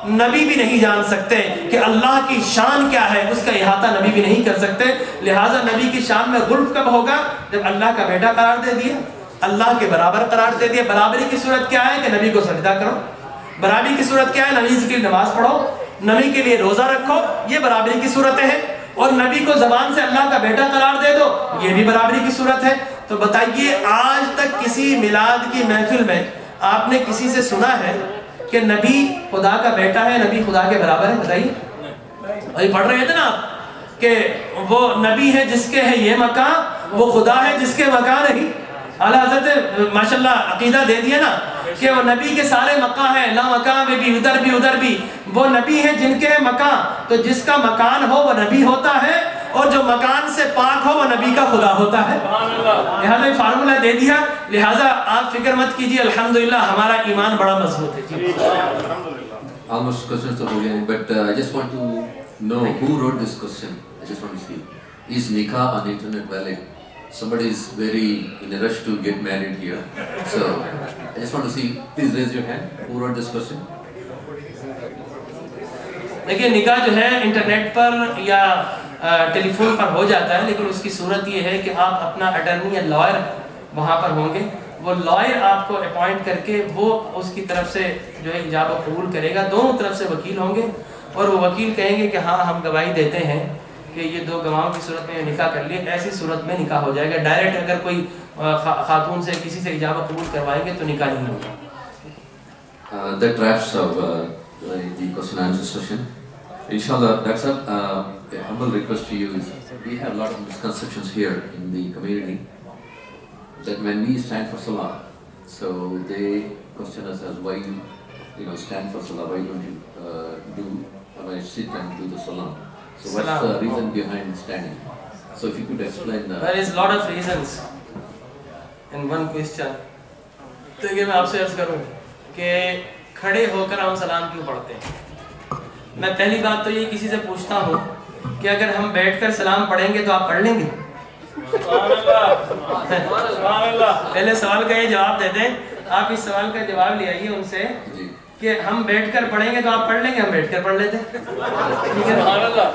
نبی بھی نہیں جان سکتے کہ اللہ کی شان کیا ہے، اس کا احاطہ نبی بھی نہیں کر سکتے۔ لہٰذا نبی کی شان میں غلب کب ہوگا؟ جب اللہ کا بیٹا قرار دے دیا، اللہ کے برابر قرار دے دیا۔ برابری کی صورت کیا ہے؟ کہ نبی کو سجدہ کرو۔ برابری کی صورت کیا ہے؟ نبی کے لیے نماز پڑھو، نبی کے لیے روزہ رکھو، یہ برابری کی صورتیں ہیں۔ اور نبی کو زبان سے اللہ کا بیٹا قرار دے دو، یہ بھی برابری کی صورت ہے۔ تو بتائیے آج تک کسی میلاد کی محفل میں آپ نے کسی سے سنا ہے کہ نبی خدا کا بیٹا ہے، نبی خدا کے برابر ہے؟ بتائیے۔ ابھی پڑھ رہے تھے نا آپ کہ وہ نبی ہے جس کے ہے یہ مقام، وہ خدا ہے جس کے مقام نہیں۔ اعلیٰ حضرت ماشاءاللہ عقیدہ دے دیا نا کہ وہ نبی کے سارے مقام ہیں، لا مقام بھی ادھر بھی وہ نبی ہیں جن کے مقام، تو جس کا مکان ہو وہ نبی ہوتا ہے، اور جو مکان سے پاک ہو وہ نبی کا خدا ہوتا ہے۔ لہٰذا یہ فارمولہ دے دیا، لہٰذا آپ فکر مت کیجیے، الحمدللہ ہمارا ایمان بڑا مضبوط ہے۔
Almost questions are over, but I just want to know who wrote this question. I just want to see, is nikah on internet valid? Somebody is very in a rush to get married here, so I just want to see, please raise your hand, who wrote this question?
دیکھیے نکاح جو ہے internet پر یا ٹیلی phone پر ہو جاتا ہے، لیکن اس کی صورت یہ ہے کہ آپ اپنا اٹرنی یا لائر وہاں پر ہوں گے، وہ لائر آپ کو اپوائنٹ کر کے وہ اس کی طرف سے جو ہے ایجاب و قبول کرے گا، دونوں طرف سے وکیل ہوں گے، اور وہ وکیل کہیں گے کہ ہاں ہم گواہی دیتے ہیں کہ یہ دو گواہوں کی صورت میں نکاح کر لیے، ایسی صورت میں نکاح ہو جائے گا۔ ڈائریکٹ اگر کوئی خاتون سے کسی سے ایجاب و قبول کروائیں گے تو نکاح نہیں ہوگا۔
That wraps up the question and answer session. Inshallah, that's a humble request to you is, we have a lot of misconceptions here in the community that when we stand for Salah, so they question us as why you stand for Salah, why don't you sit and do the Salah? So what's the reason behind standing? So if you could explain that.
There is a lot of reasons in one question. تو یہ میں آپ سے عرض کروں کہ کھڑے ہو کر ہم سلام کیوں پڑھتے ہیں؟ میں پہلی بات تو یہ کسی سے پوچھتا ہوں کہ اگر ہم بیٹھ کر سلام پڑھیں گے تو آپ پڑھ لیں گے؟ پہلے سوال کا یہ جواب دے دیں، آپ اس سوال کا جواب لے آئیے ان سے کہ ہم بیٹھ کر پڑھیں گے تو آپ پڑھ لیں گے؟ ہم بیٹھ کر پڑھ لیتے ہیں،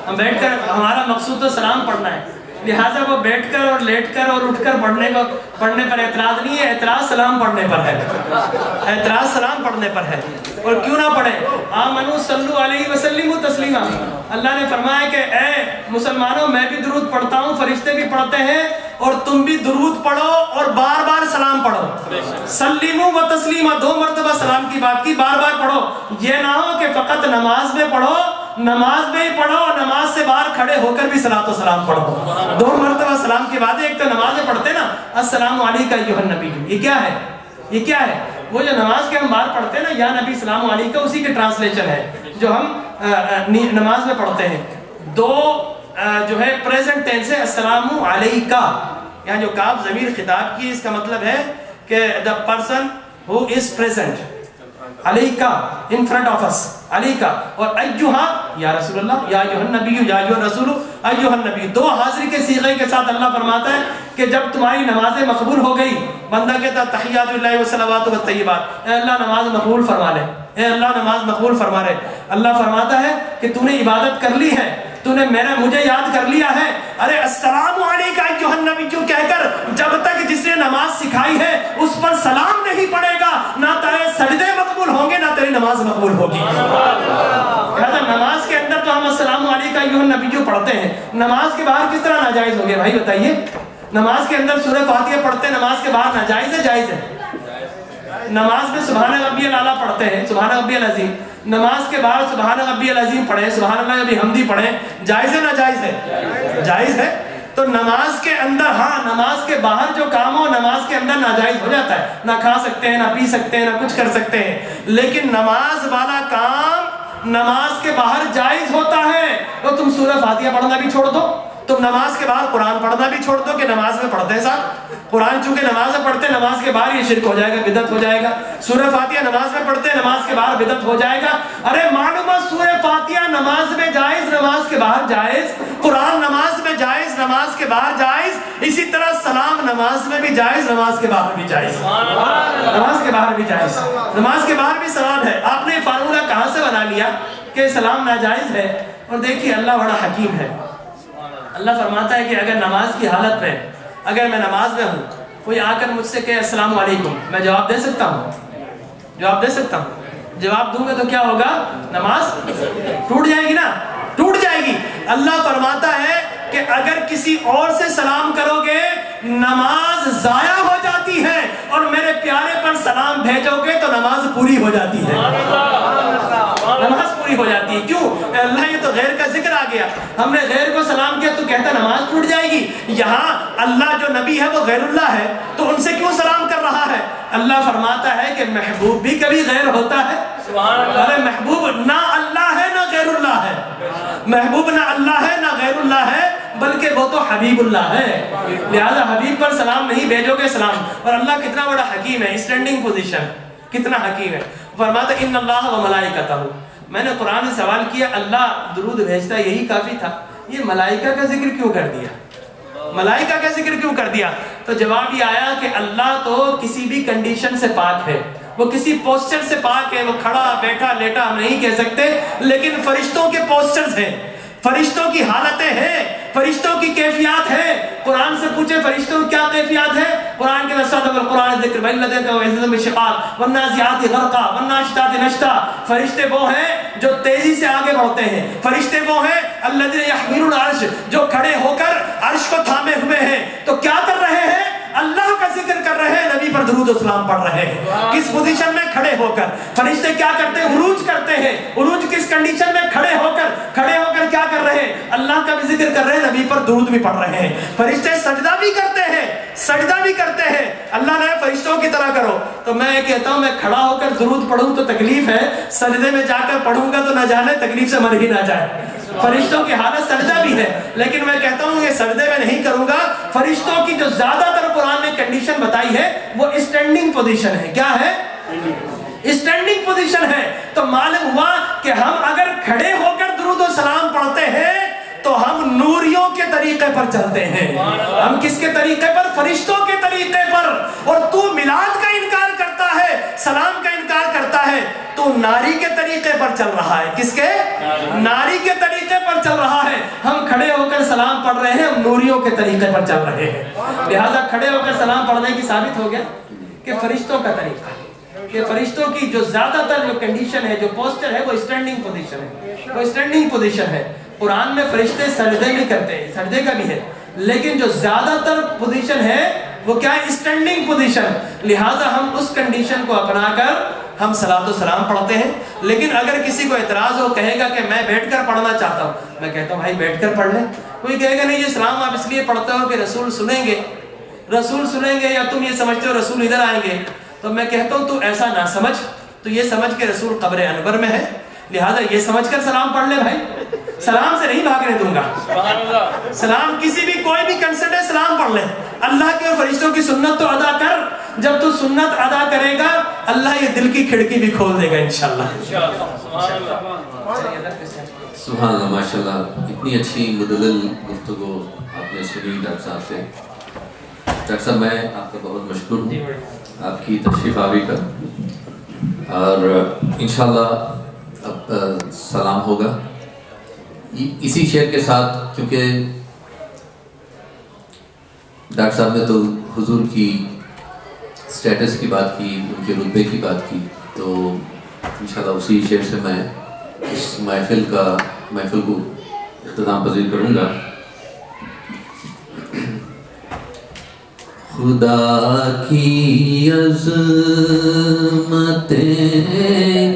ہم بیٹھ کر، ہمارا مقصود تو سلام پڑھنا ہے، لہٰذا وہ بیٹھ کر اور لیٹ کر اور اٹھ کر پڑھنے پر اعتراض نہیں ہے، اعتراض سلام پڑھنے پر ہے، اعتراض سلام پڑھنے پر ہے۔ اور کیوں نہ پڑھیں؟ آمنو صلو علیہ وسلم تسلیما، اللہ نے فرمایا کہ اے مسلمانوں میں بھی درود پڑھتا ہوں، فرشتے بھی پڑھتے ہیں، اور تم بھی درود پڑھو اور بار بار سلام پڑھو. سلیمو و تسلیمہ 2 مرتبہ سلام کی بات کی, بار بار پڑھو. یہ نہ ہو کہ فقط نماز میں پڑھو, نماز میں ہی پڑھو, نماز سے باہر کھڑے ہو کر بھی صلاۃ و سلام پڑھو. 2 مرتبہ سلام کی بات ہے. ایک تو نماز میں پڑھتے نا السلام علیکہ ایھا النبی, یہ کیا ہے, یہ کیا ہے؟ وہ جو نماز کے ہم باہر پڑھتے ہیں نا یا نبی السلام علیکہ, اسی کے ٹرانسلیشن ہے جو ہم نماز میں پڑھتے ہیں. 2 جو ہے پریزنٹ ٹینس ہے السلام علیکہ, یہاں جو کاف ضمیر خطاب کی اس کا مطلب ہے کہ the person who is present, علیکہ in front of us, علیکہ. اور ایھا یا رسول اللہ, یا ایھا النبی, یا ایھا الرسول, ایھا النبی, 2 حاضری کے صیغے کے ساتھ اللہ فرماتا ہے کہ جب تمہاری نمازیں مقبول ہو گئی, بندہ کہتا تحیات اللہ والصلوات والطیبات, اے اللہ نماز مقبول فرما لے, اے اللہ نماز مقبول فرما لے. اللہ فرماتا ہے کہ تو نے عبادت کر لی ہے, تو نے مجھے یاد کر لیا ہے. ارے السلام علیکہ ایھا النبی کیوں کہہ کر جب تک جس نے نماز سکھائی ہے اس پر سلام نہیں پڑے گا, نہ تیرے سجدے مقبول ہوں گے, نہ تیری نماز مقبول ہوگی. لہذا نماز کے اندر تو ہم السلام علیکہ ایھا النبی جو پڑھتے ہیں, نماز کے باہر کس طرح ناجائز ہو گیا بھائی بتائیے؟ نماز کے اندر سورہ فاتحہ پڑھتے ہیں, نماز کے باہر ناجائز ہے, جائز ہے؟ نماز میں سبحان ربی الاعلیٰ پڑھتے ہیں, سبحان ربی العظیم, نماز کے بعد سبحان ربی العظیم پڑھیں, سبحان اللہ بھی حمدی پڑھیں, جائز ہے نہ جائز ہے؟ جائز ہے. تو نماز کے اندر, ہاں نماز کے باہر جو کام ہو نماز کے اندر ناجائز ہو جاتا ہے, نہ کھا سکتے ہیں, نہ پی سکتے ہیں, نہ کچھ کر سکتے ہیں, لیکن نماز والا کام نماز کے باہر جائز ہوتا ہے. تو تم سورہ فاتحہ پڑھنا بھی چھوڑ دو, تم نماز کے بعد قرآن پڑھنا بھی چھوڑ دو کہ نماز میں پڑھتے ہیں صاحب, قرآن چونکہ نماز میں پڑھتے ہیں, نماز کے باہر یہ شرک ہو جائے گا, بدعت ہو جائے گا. سورہ فاتحہ نماز میں پڑھتے ہیں, نماز کے باہر بدعت ہو جائے گا. ارے معلومہ سورہ فاتحہ نماز میں جائز, نماز کے باہر جائز, قرآن نماز میں جائز, نماز کے باہر جائز, اسی طرح سلام نماز میں بھی جائز, نماز کے باہر بھی جائز, نماز کے باہر بھی جائز, نماز کے باہر بھی سلام ہے. آپ نے فارمولہ کہاں سے بنا لیا کہ سلام ناجائز ہے؟ اور دیکھیے اللہ بڑا حکیم ہے. اللہ فرماتا ہے کہ اگر نماز کی حالت میں, اگر میں نماز میں ہوں, کوئی آ کر مجھ سے کہے السلام علیکم, میں جواب دے سکتا ہوں؟ جواب دے سکتا ہوں. جواب دوں گا تو کیا ہوگا؟ نماز ٹوٹ جائے گی نا, ٹوٹ جائے گی. اللہ فرماتا ہے کہ اگر کسی اور سے سلام کرو گے نماز ضائع ہو جاتی ہے, اور میرے پیارے پر سلام بھیجو گے تو نماز پوری ہو جاتی ہے, نماز پوری ہو جاتی ہے. کیوں؟ اللہ یہ تو غیر کا ذکر آ گیا, ہم نے غیر کو سلام کیا تو کہتا نماز ٹوٹ جائے گی. یہاں اللہ جو نبی ہے وہ غیر اللہ ہے, تو ان سے کیوں سلام کر رہا ہے؟ اللہ فرماتا ہے کہ محبوب بھی کبھی غیر ہوتا ہے. ارے محبوب نہ اللہ ہے نہ غیر اللہ ہے, محبوب نہ اللہ ہے نہ غیر اللہ ہے, بلکہ وہ تو حبیب اللہ ہے. لہذا حبیب پر سلام نہیں بھیجو گے سلام. اور اللہ کتنا بڑا حکیم ہے, اسٹینڈنگ پوزیشن کتنا حکیم ہے. فرماتا ہے ان اللہ و ملائکتہ. میں نے قرآن سے سوال کیا اللہ درود بھیجتا یہی کافی تھا, یہ ملائکہ کا ذکر کیوں کر دیا, ملائکہ کا ذکر کیوں کر دیا؟ تو جواب یہ آیا کہ اللہ تو کسی بھی کنڈیشن سے پاک ہے, وہ کسی پوسچر سے پاک ہے, وہ کھڑا بیٹھا لیٹا ہم نہیں کہہ سکتے, لیکن فرشتوں کے پوسچرز ہیں, فرشتوں کی حالتیں ہیں, فرشتوں کی کیفیات ہے. قرآن سے پوچھے فرشتوں کی کیا کیفیات ہے؟ قرآن کے نصرت اور قرآن ذکر بلدت و عزت بشقاق والنازعات غرقا والناشطات نشطا. فرشتے وہ ہیں جو تیزی سے آگے بڑھتے ہیں, فرشتے وہ ہیں الذین یحملون العرش, جو کھڑے ہو کر عرش کو تھامے ہوئے ہیں. تو کیا کر رہے ہیں؟ اللہ کا ذکر کر رہے ہیں, نبی پر درود و سلام پڑھ رہے ہیں. کس پوزیشن میں؟ کھڑے ہو کر. فرشتے کیا کرتے ہیں؟ عروج کرتے ہیں. عروج کس کنڈیشن میں؟ کھڑے ہو کر. کھڑے ہو کر کیا کر رہے ہیں؟ اللہ کا بھی ذکر کر رہے ہیں, نبی پر درود بھی پڑھ رہے ہیں. فرشتے سجدہ بھی کرتے ہیں, سجدہ بھی کرتے ہیں. اللہ نے فرشتوں کی طرح کرو. تو میں کہتا ہوں میں کھڑا ہو کر درود پڑھوں تو تکلیف ہے, سجدے میں جا کر پڑھوں گا تو نہ جانے تکلیف سے مر ہی نہ جائے. فرشتوں کی حالت سجدہ بھی ہے, لیکن میں کہتا ہوں یہ سجدے میں نہیں کروں گا. فرشتوں کی جو زیادہ تر قرآن نے کنڈیشن بتائی ہے وہ اسٹینڈنگ پوزیشن ہے. کیا ہے؟ اسٹینڈنگ پوزیشن ہے. تو معلوم ہوا کہ ہم اگر کھڑے ہو کر درود و سلام پڑھتے ہیں تو ہم نوریوں کے طریقے پر چلتے ہیں. ہم کس کے طریقے پر؟ فرشتوں کے طریقے پر. اور تو میلاد کا انکار کرتا ہے, سلام کا انکار کرتا ہے, تو ناری کے طریقے پر چل رہا ہے. کس کے؟ ناری کے طریقے پر چل رہا ہے. ہم کھڑے ہو کر سلام پڑھ رہے ہیں, ہم نوریوں کے طریقے پر چل رہے ہیں. لہذا کھڑے ہو کر سلام پڑھنے کی ثابت ہو گیا کہ فرشتوں کا طریقہ ہے, کہ فرشتوں کی جو زیادہ تر جو کنڈیشن ہے, جو پوسچر ہے, وہ اسٹینڈنگ پوزیشن ہے, وہ اسٹینڈنگ پوزیشن ہے. قرآن میں فرشتے سجدے بھی کرتے ہیں, سجدے کا بھی ہے, لیکن جو زیادہ تر پوزیشن ہے وہ کیا ہے؟ Standing position. لہٰذا ہم اس کنڈیشن کو اپنا کر ہم صلاۃ و سلام پڑھتے ہیں. لیکن اگر کسی کو اعتراض ہو, کہے گا کہ میں بیٹھ کر پڑھنا چاہتا ہوں, میں کہتا ہوں بھائی بیٹھ کر پڑھ لیں. کوئی کہے گا نہیں یہ سلام آپ اس لیے پڑھتے ہو کہ رسول سنیں گے, رسول سنیں گے, یا تم یہ سمجھتے ہو رسول ادھر آئیں گے. تو میں کہتا ہوں تو ایسا نہ سمجھ, تو یہ سمجھ کہ رسول قبر انور میں ہے, لہٰذا یہ سمجھ کر سلام پڑھ لے بھائی. سلام سے نہیں بھاگنے دوں گا. سلام کسی بھی کوئی بھی کنسرٹ ہے, سلام پڑھ لے. اللہ کے اور فرشتوں کی سنت تو ادا کر. جب تو سنت ادا کرے گا اللہ یہ دل کی کھڑکی بھی کھول دے گا انشاءاللہ.
سبحان اللہ, ماشاءاللہ. اتنی اچھی مدلل گفتگو آپ نے سنی ڈاکٹر صاحب سے. ڈاکٹر صاحب میں آپ کا بہت مشکور ہوں آپ کی تشریف آوری پر, اور انشاءاللہ اب سلام ہوگا اسی شعر کے ساتھ, کیونکہ ڈاکٹر صاحب نے تو حضور کی سٹیٹس کی بات کی, ان کے رتبے کی بات کی, تو انشاءاللہ اسی شعر سے میں اس محفل کو اختتام پذیر کروں گا. خدا کی عظمتیں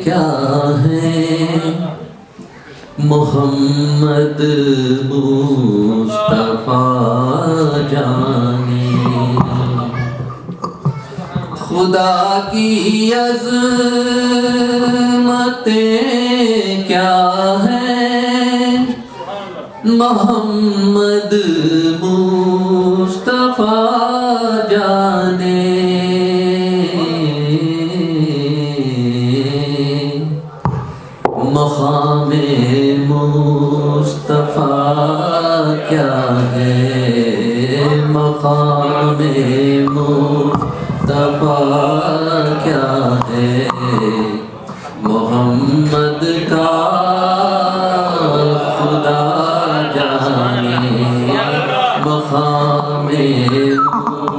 کیا ہیں, محمد مصطفیٰ جانے. خدا کی عظمتیں کیا ہیں, محمد مصطفیٰ جانے. مقام مصطفیٰ کیا ہے, مقام مصطفیٰ کیا ہے, محمد کا خدا جانے. مقام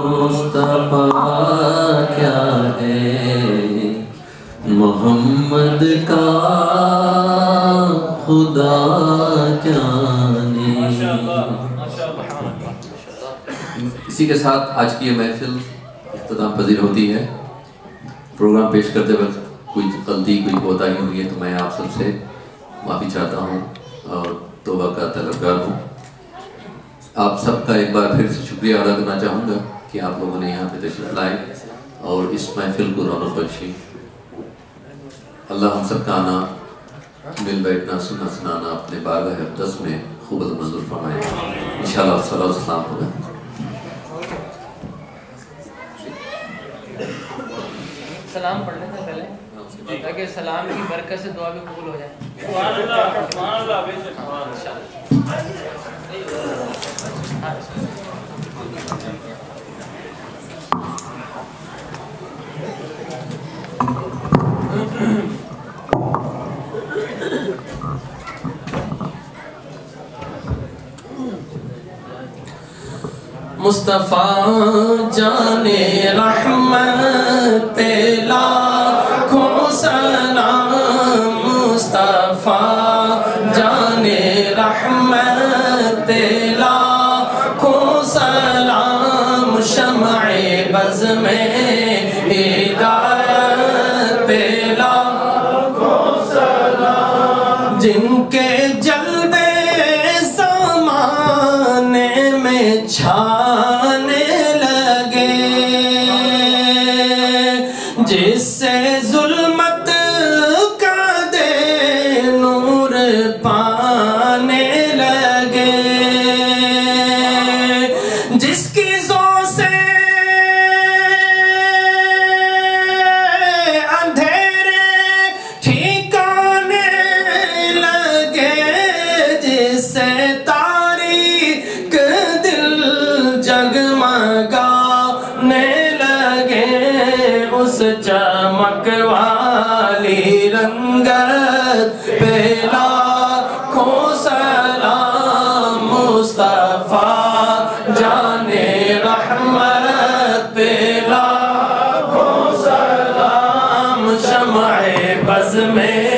مصطفیٰ کیا ہے, محمد کا خدا جانے. اسی کے ساتھ آج کی یہ محفل اختتام پذیر ہوتی ہے. پروگرام پیش کرتے وقت کوئی غلطی, کوئی کوتاہی ہوئی ہے تو میں آپ سب سے معافی چاہتا ہوں اور توبہ کا طلبگار ہوں. آپ سب کا ایک بار پھر سے شکریہ ادا کرنا چاہوں گا کہ آپ لوگوں نے یہاں پہ تشریف لائے اور اس محفل کو رونق بخشی. اللہ ہم سب کا آنا, مل بیٹھنا, سننا سنانا اپنے بارگاہ اقدس میں خوب منظور فرمائے. انشاءاللہ صلی اللہ علیہ وسلم ہوگا.
سلام پڑھ لیتے ہیں پہلے تاکہ سلام کی برکت سے دعا بھی قبول ہو جائے.
مصطفیٰ جانے رحمت لاکھوں سلام, مصطفیٰ جانے رحمت لاکھوں سلام, شمع بز میں ہدایت لاکھوں سلام, جن کے جلوے زمانے میں چھانے لگے, جس سے ظلمت کا دے نور پانے لگے, جس کی ذو سے اندھیرے ٹھکانے لگے, جس سے تاریک دل جگمگانے لگے, اس چمک والی رنگت پہ لاکھوں سلام, مصطفیٰ جانے رحمت پہ لاکھوں سلام, شمع بز میں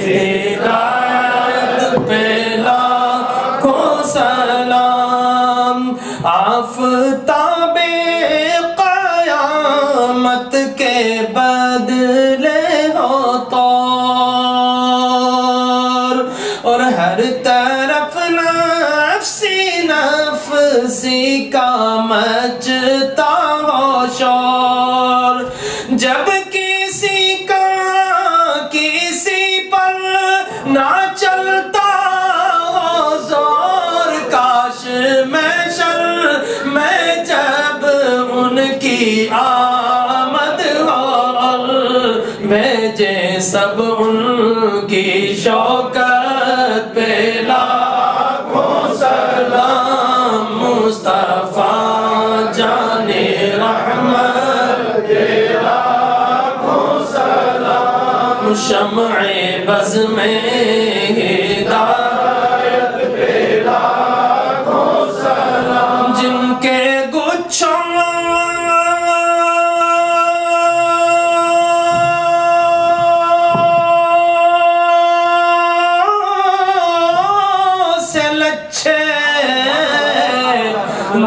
ہدایت پہ لاکھوں سلام. آفتاب قیامت کے بدلے ہوتا اور ہر طرف نفسی نفسی کا مچتا ہو شور جب کسی کا کسی پر نہ چلتا ہو زور کاش میں شر میں جب ان کی آمد ہو بھیجے سب ان کی شوکت پہ لاکھوں سلام مصطفیٰ جان رحمت کے لاکھوں سلام شمع بز میں ہدایت پہ لاکھوں سلام جن کے گچھوں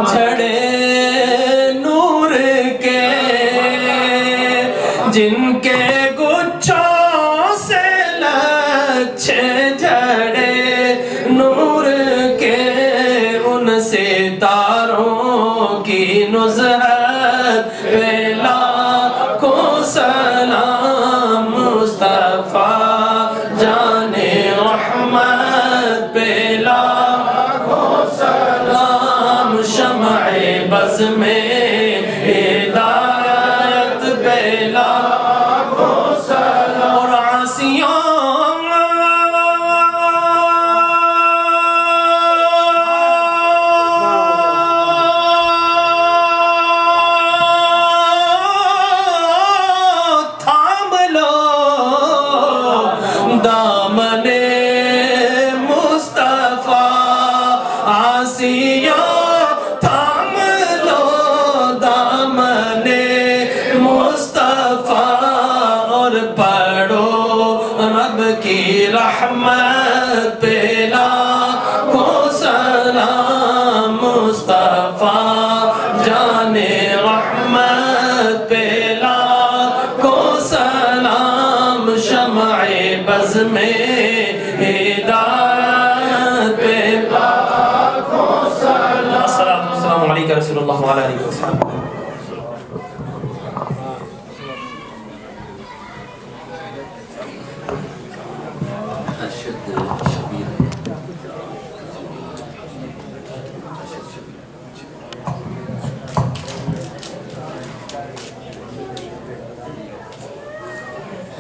جھڑے نور کے جن کے گچھوں سے لچھے جھڑے نور کے ان ستاروں کی نزہت پہ لاکھوں سلام مصطفیٰ جان رحمت پہ لاکھوں سلام شمع بز میں ہدایت پہ لاکھوں سلام اور عاصیوں تھام لو دامن مصطفیٰ عاصیوں تھام لو دامن مصطفیٰ اور پڑھو رب کی رحمت پہ لاکھوں سلام مصطفیٰ جان رحمت پہ لاکھوں سلام شمع بز میں ہدایت پہ لاکھوں سلام السلام علیکم رسول اللہ علیہ وسلم
ارشد شبیر ارشد شبیر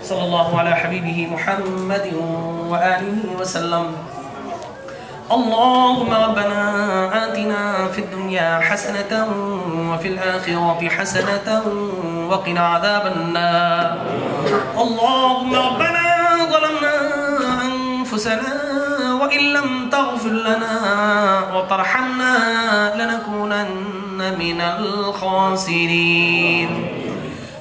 صلی اللہ علی حبیبہ محمد وآلہ وسلم اللهم ربنا آتنا في الدنيا حسنة وفي الآخرة حسنة وقنا عذاب النار اللهم ربنا ظلمنا أنفسنا وإن لم تغفر لنا وترحمنا لنكونن من الخاسرين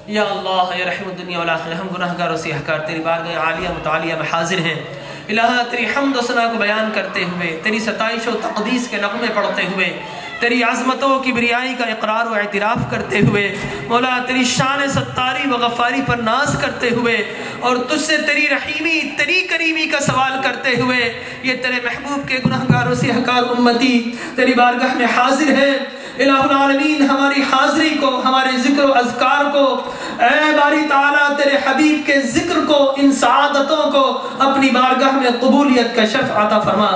یا اللہ یا رحم الدنیا والآخرہ ہم گناہگار و سیاہکار تیری بارگاہ عالیہ متعالیہ میں حاضر ہیں الہ تیری حمد و ثنا کو بیان کرتے ہوئے تیری ستائش و تقدیس کے نغمے پڑھتے ہوئے تیری عظمتوں کی بریائی کا اقرار و اعتراف کرتے ہوئے مولا تیری شان ستاری و غفاری پر ناز کرتے ہوئے اور تجھ سے تیری رحیمی تیری کریمی کا سوال کرتے ہوئے یہ تیرے محبوب کے گناہگار و سیاہکار امتی تیری بارگاہ میں حاضر ہیں الہ العالمین ہماری حاضری کو ہمارے ذکر و اذکار کو اے باری تعالیٰ تیرے حبیب کے ذکر کو ان سعادتوں کو اپنی بارگاہ میں قبولیت کا شرف عطا فرما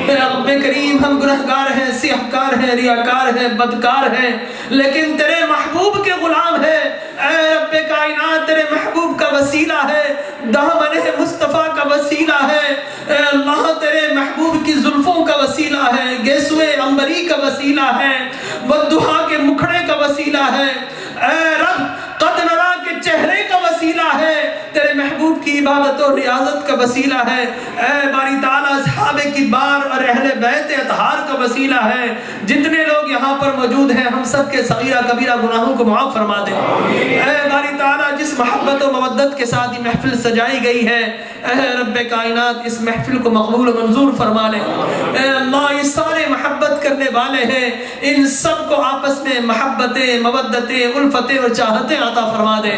اے رب کریم ہم گناہگار ہیں سیاہکار ہیں ریاکار ہیں بدکار ہیں لیکن تیرے محبوب کے غلام ہیں اے رب کائنات تیرے محبوب کا وسیلہ ہے دامن مصطفیٰ کا وسیلہ ہے اے اللہ تیرے محبوب کی زلفوں کا وسیلہ ہے گیسوے عنبری کا وسیلہ ہے والدہا کے مکھڑے کا وسیلہ ہے اے رب قد نرا کے چہرے کا وسیلہ ہے تیرے محبوب کی عبادت اور ریاضت کا وسیلہ ہے اے باری تعالیٰ اصحاب کبار اور اہل بیت اطہار کا وسیلہ ہے جتنے لوگ یہاں پر موجود ہیں ہم سب کے صغیرہ کبیرہ گناہوں کو معاف فرما دے اے باری تعالیٰ جس محبت و مودت کے ساتھ یہ محفل سجائی گئی ہے اے رب کائنات اس محفل کو مقبول و منظور فرما لے اے اللہ یہ سارے محبت محبت کرنے والے ہیں ان سب کو آپس میں محبتیں، مودتیں، الفتیں اور چاہتیں عطا فرما دے۔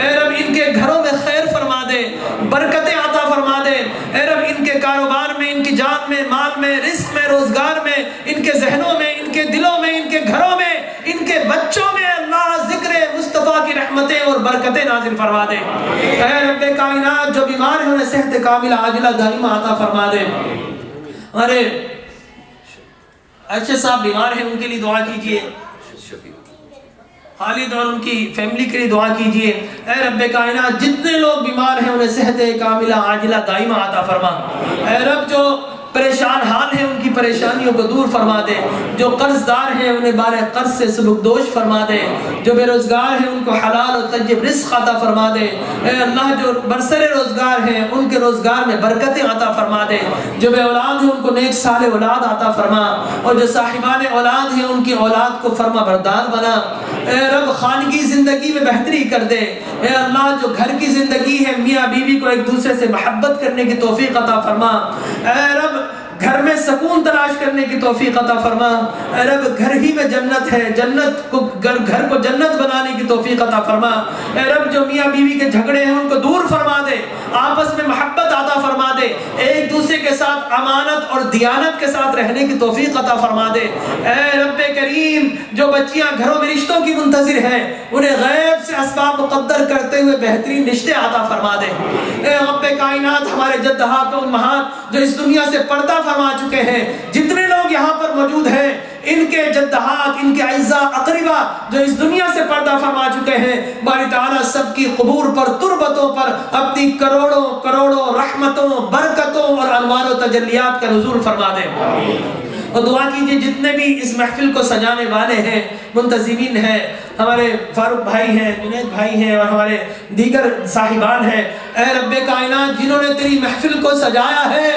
اے رب ان کے گھروں میں خیر فرما دے، برکتیں عطا فرما دے۔ اے رب ان کے کاروبار میں، ان کی جان میں، مال میں، رزق میں، روزگار میں، ان کے ذہنوں میں، ان کے دلوں میں، ان کے گھروں میں، ان کے بچوں میں اللہ ذکر مصطفیٰ کی رحمتیں اور برکتیں نازل فرما دے۔ اے رب کائنات جو بیمار ہیں انہیں صحت کاملہ عاجلہ دائمہ عطا فرما دے۔ ارے ارشد صاحب بیمار ہیں، ان کے لیے دعا کیجئے۔ خالد اور ان کی فیملی کے لیے دعا کیجئے۔ اے رب کائنات جتنے لوگ بیمار ہیں انہیں صحت کاملہ عاجلہ دائمہ عطا فرما۔ اے رب جو پریشان حال ہیں ان کی پریشانیوں کو دور فرما دے، جو قرض دار ہیں انہیں بار قرض سے سبکدوش فرما دے، جو بے روزگار ہیں ان کو حلال اور طیب رزق عطا فرما دے۔ اے اللہ جو برسر روزگار ہیں ان کے روزگار میں برکتیں عطا فرما دے، جو بے اولاد ہیں ان کو نیک صالح اولاد عطا فرما، اور جو صاحبان اولاد ہیں ان کی اولاد کو فرما بردار بنا۔ اے رب خانگی زندگی میں بہتری کر دے۔ اے اللہ جو گھر کی زندگی ہے میاں بیوی کو ایک دوسرے سے محبت کرنے کی توفیق عطا فرما۔ اے رب گھر میں سکون تلاش کرنے کی توفیق عطا فرما۔ اے رب گھر ہی میں جنت ہے، جنت کو گھر کو جنت بنانے کی توفیق عطا فرما۔ اے رب جو میاں بیوی کے جھگڑے ہیں ان کو دور فرما دے، آپس میں محبت عطا فرما دے، ایک دوسرے کے ساتھ امانت اور دیانت کے ساتھ رہنے کی توفیق عطا فرما دے۔ اے رب کریم جو بچیاں گھروں میں رشتوں کی منتظر ہیں انہیں غیب سے اسباب مقدر کرتے ہوئے بہترین رشتے عطا فرما دے۔ اے رب کائنات ہمارے جدہات و امہات جو اس دنیا سے پردہ فرما چکے ہیں، جتنے لوگ یہاں پر موجود ہیں ان کے جدہات، ان کے اعزاء اقربا جو اس دنیا سے پردہ فرما چکے ہیں، باری تعالیٰ سب کی قبور پر، تربتوں پر اپنی کروڑوں کروڑوں رحمتوں، برکتوں اور انوار و تجلیات کا نزول فرما دے۔ اور دعا کیجئے جتنے بھی اس محفل کو سجانے والے ہیں، منتظمین ہیں، ہمارے فاروق بھائی ہیں، جنید بھائی ہیں اور ہمارے دیگر صاحبان ہیں، اے رب کائنات جنہوں نے تیری محفل کو سجایا ہے،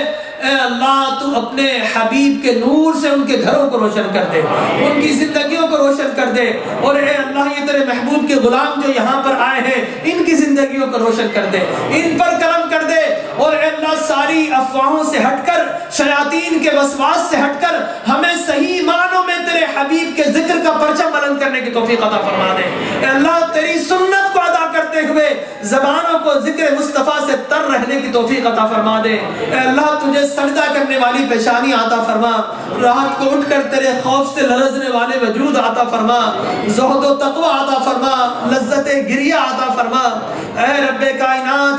اے اللہ تو اپنے حبیب کے نور سے ان کے گھروں کو روشن کر دے، ان کی زندگیوں کو روشن کر دے، اور اے اللہ یہ تیرے محبوب کے غلام جو یہاں پر آئے ہیں ان کی زندگیوں کو روشن کر دے، ان پر کرم کر دے، اور اے اللہ ساری افواہوں سے ہٹ کر، شیاطین کے وسواس سے ہٹ کر ہمیں صحیح معنوں میں تیرے حبیب کے ذکر کا پرچم بلند کرنے کی توفیق عطا فرما دے۔ اے اللہ تیری سنت کو ادا کرتے ہوئے زبانوں کو ذکر مصطفیٰ سے تر رہنے کی توفیق عطا فرما دے۔ اے اللہ تجھے سجدہ کرنے والی پیشانی عطا فرما، رات کو اٹھ کر تیرے خوف سے لرزنے والے وجود عطا فرما، زہد و تقوی عطا فرما، لذت گریہ عطا فرما۔ اے رب کائنات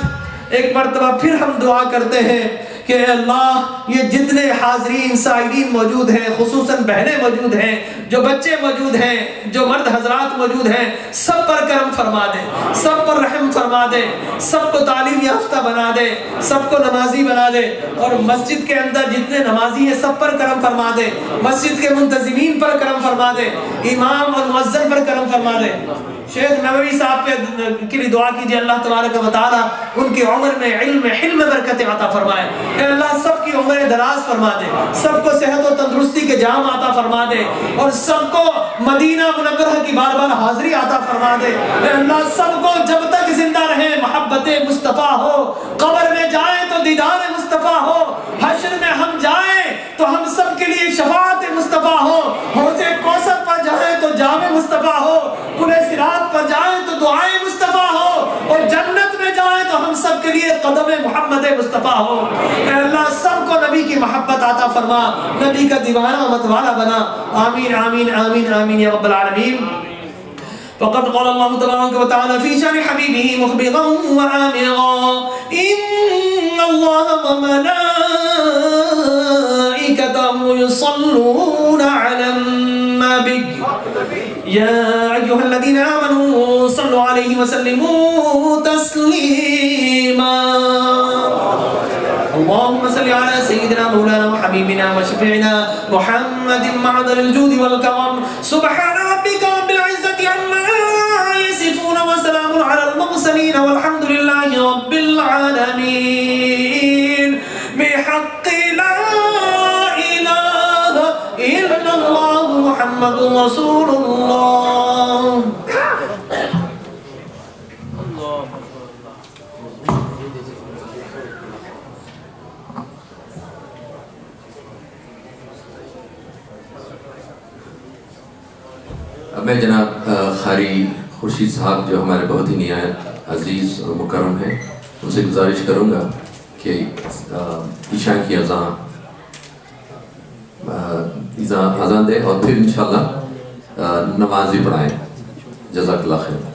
ایک مرتبہ پھر ہم دعا کرتے ہیں کہ اے اللہ یہ جتنے حاضرین سائلین موجود ہیں، خصوصاً بہنیں موجود ہیں، جو بچے موجود ہیں، جو مرد حضرات موجود ہیں، سب پر کرم فرما دے، سب پر رحم فرما دے، سب کو تعلیم یافتہ بنا دے، سب کو نمازی بنا دے، اور مسجد کے اندر جتنے نمازی ہیں سب پر کرم فرما دے، مسجد کے منتظمین پر کرم فرما دے، امام اور مؤذن پر کرم فرما دے۔ شیخ نووی صاحب کے لیے دعا کیجئے اللہ تبارک و تعالی ان کی عمر میں علم حلم برکت عطا فرمائے۔ اے اللہ سب کی عمر دراز فرما دے، سب کو صحت و تندرستی کے جام عطا فرما دے، اور سب کو مدینہ منورہ کی بار بار حاضری عطا فرما دے۔ اے اللہ سب کو جب تک زندہ رہے محبت مصطفیٰ ہو، قبر میں جائیں تو دیدار مصطفیٰ ہو، حشر میں ہم جائیں تو ہم سب کے لیے شفاعت مصطفیٰ ہو، حوض کوثر پر جائیں تو جام مصطفیٰ ہو، پل صراط پر جائیں تو دعائیں مصطفیٰ ہو، اور جنت میں جائیں تو ہم سب کے لیے قدم محمد مصطفیٰ ہو۔ اے اللہ سب کو نبی کی محبت عطا فرما، نبی کا دیوانہ متوالا بنا۔ آمین آمین آمین آمین یا رب العالمین۔ فقد قال الله تبارك وتعالى في شان حبيبه مخبرا وآمرا إن الله وملائكته يصلون على النبي يا أيها الذين آمنوا صلوا عليه وسلموا تسليما اللهم صل على سيدنا مولانا وحبيبنا وشفيعنا محمد معدن الجود والكرم سبحان ربك رب العزة عما يصفون وسلام على المرسلين والحمد لله رب العالمين بحق لا إله إلا الله محمد رسول الله
اب میں جناب خاری خورشید صاحب جو ہمارے بہت ہی نہایت عزیز اور مکرم ہیں، ان سے گزارش کروں گا کہ عشاء کی اذان دے اور پھر انشاءاللہ نماز بھی پڑھائیں. جزاک اللہ خیر.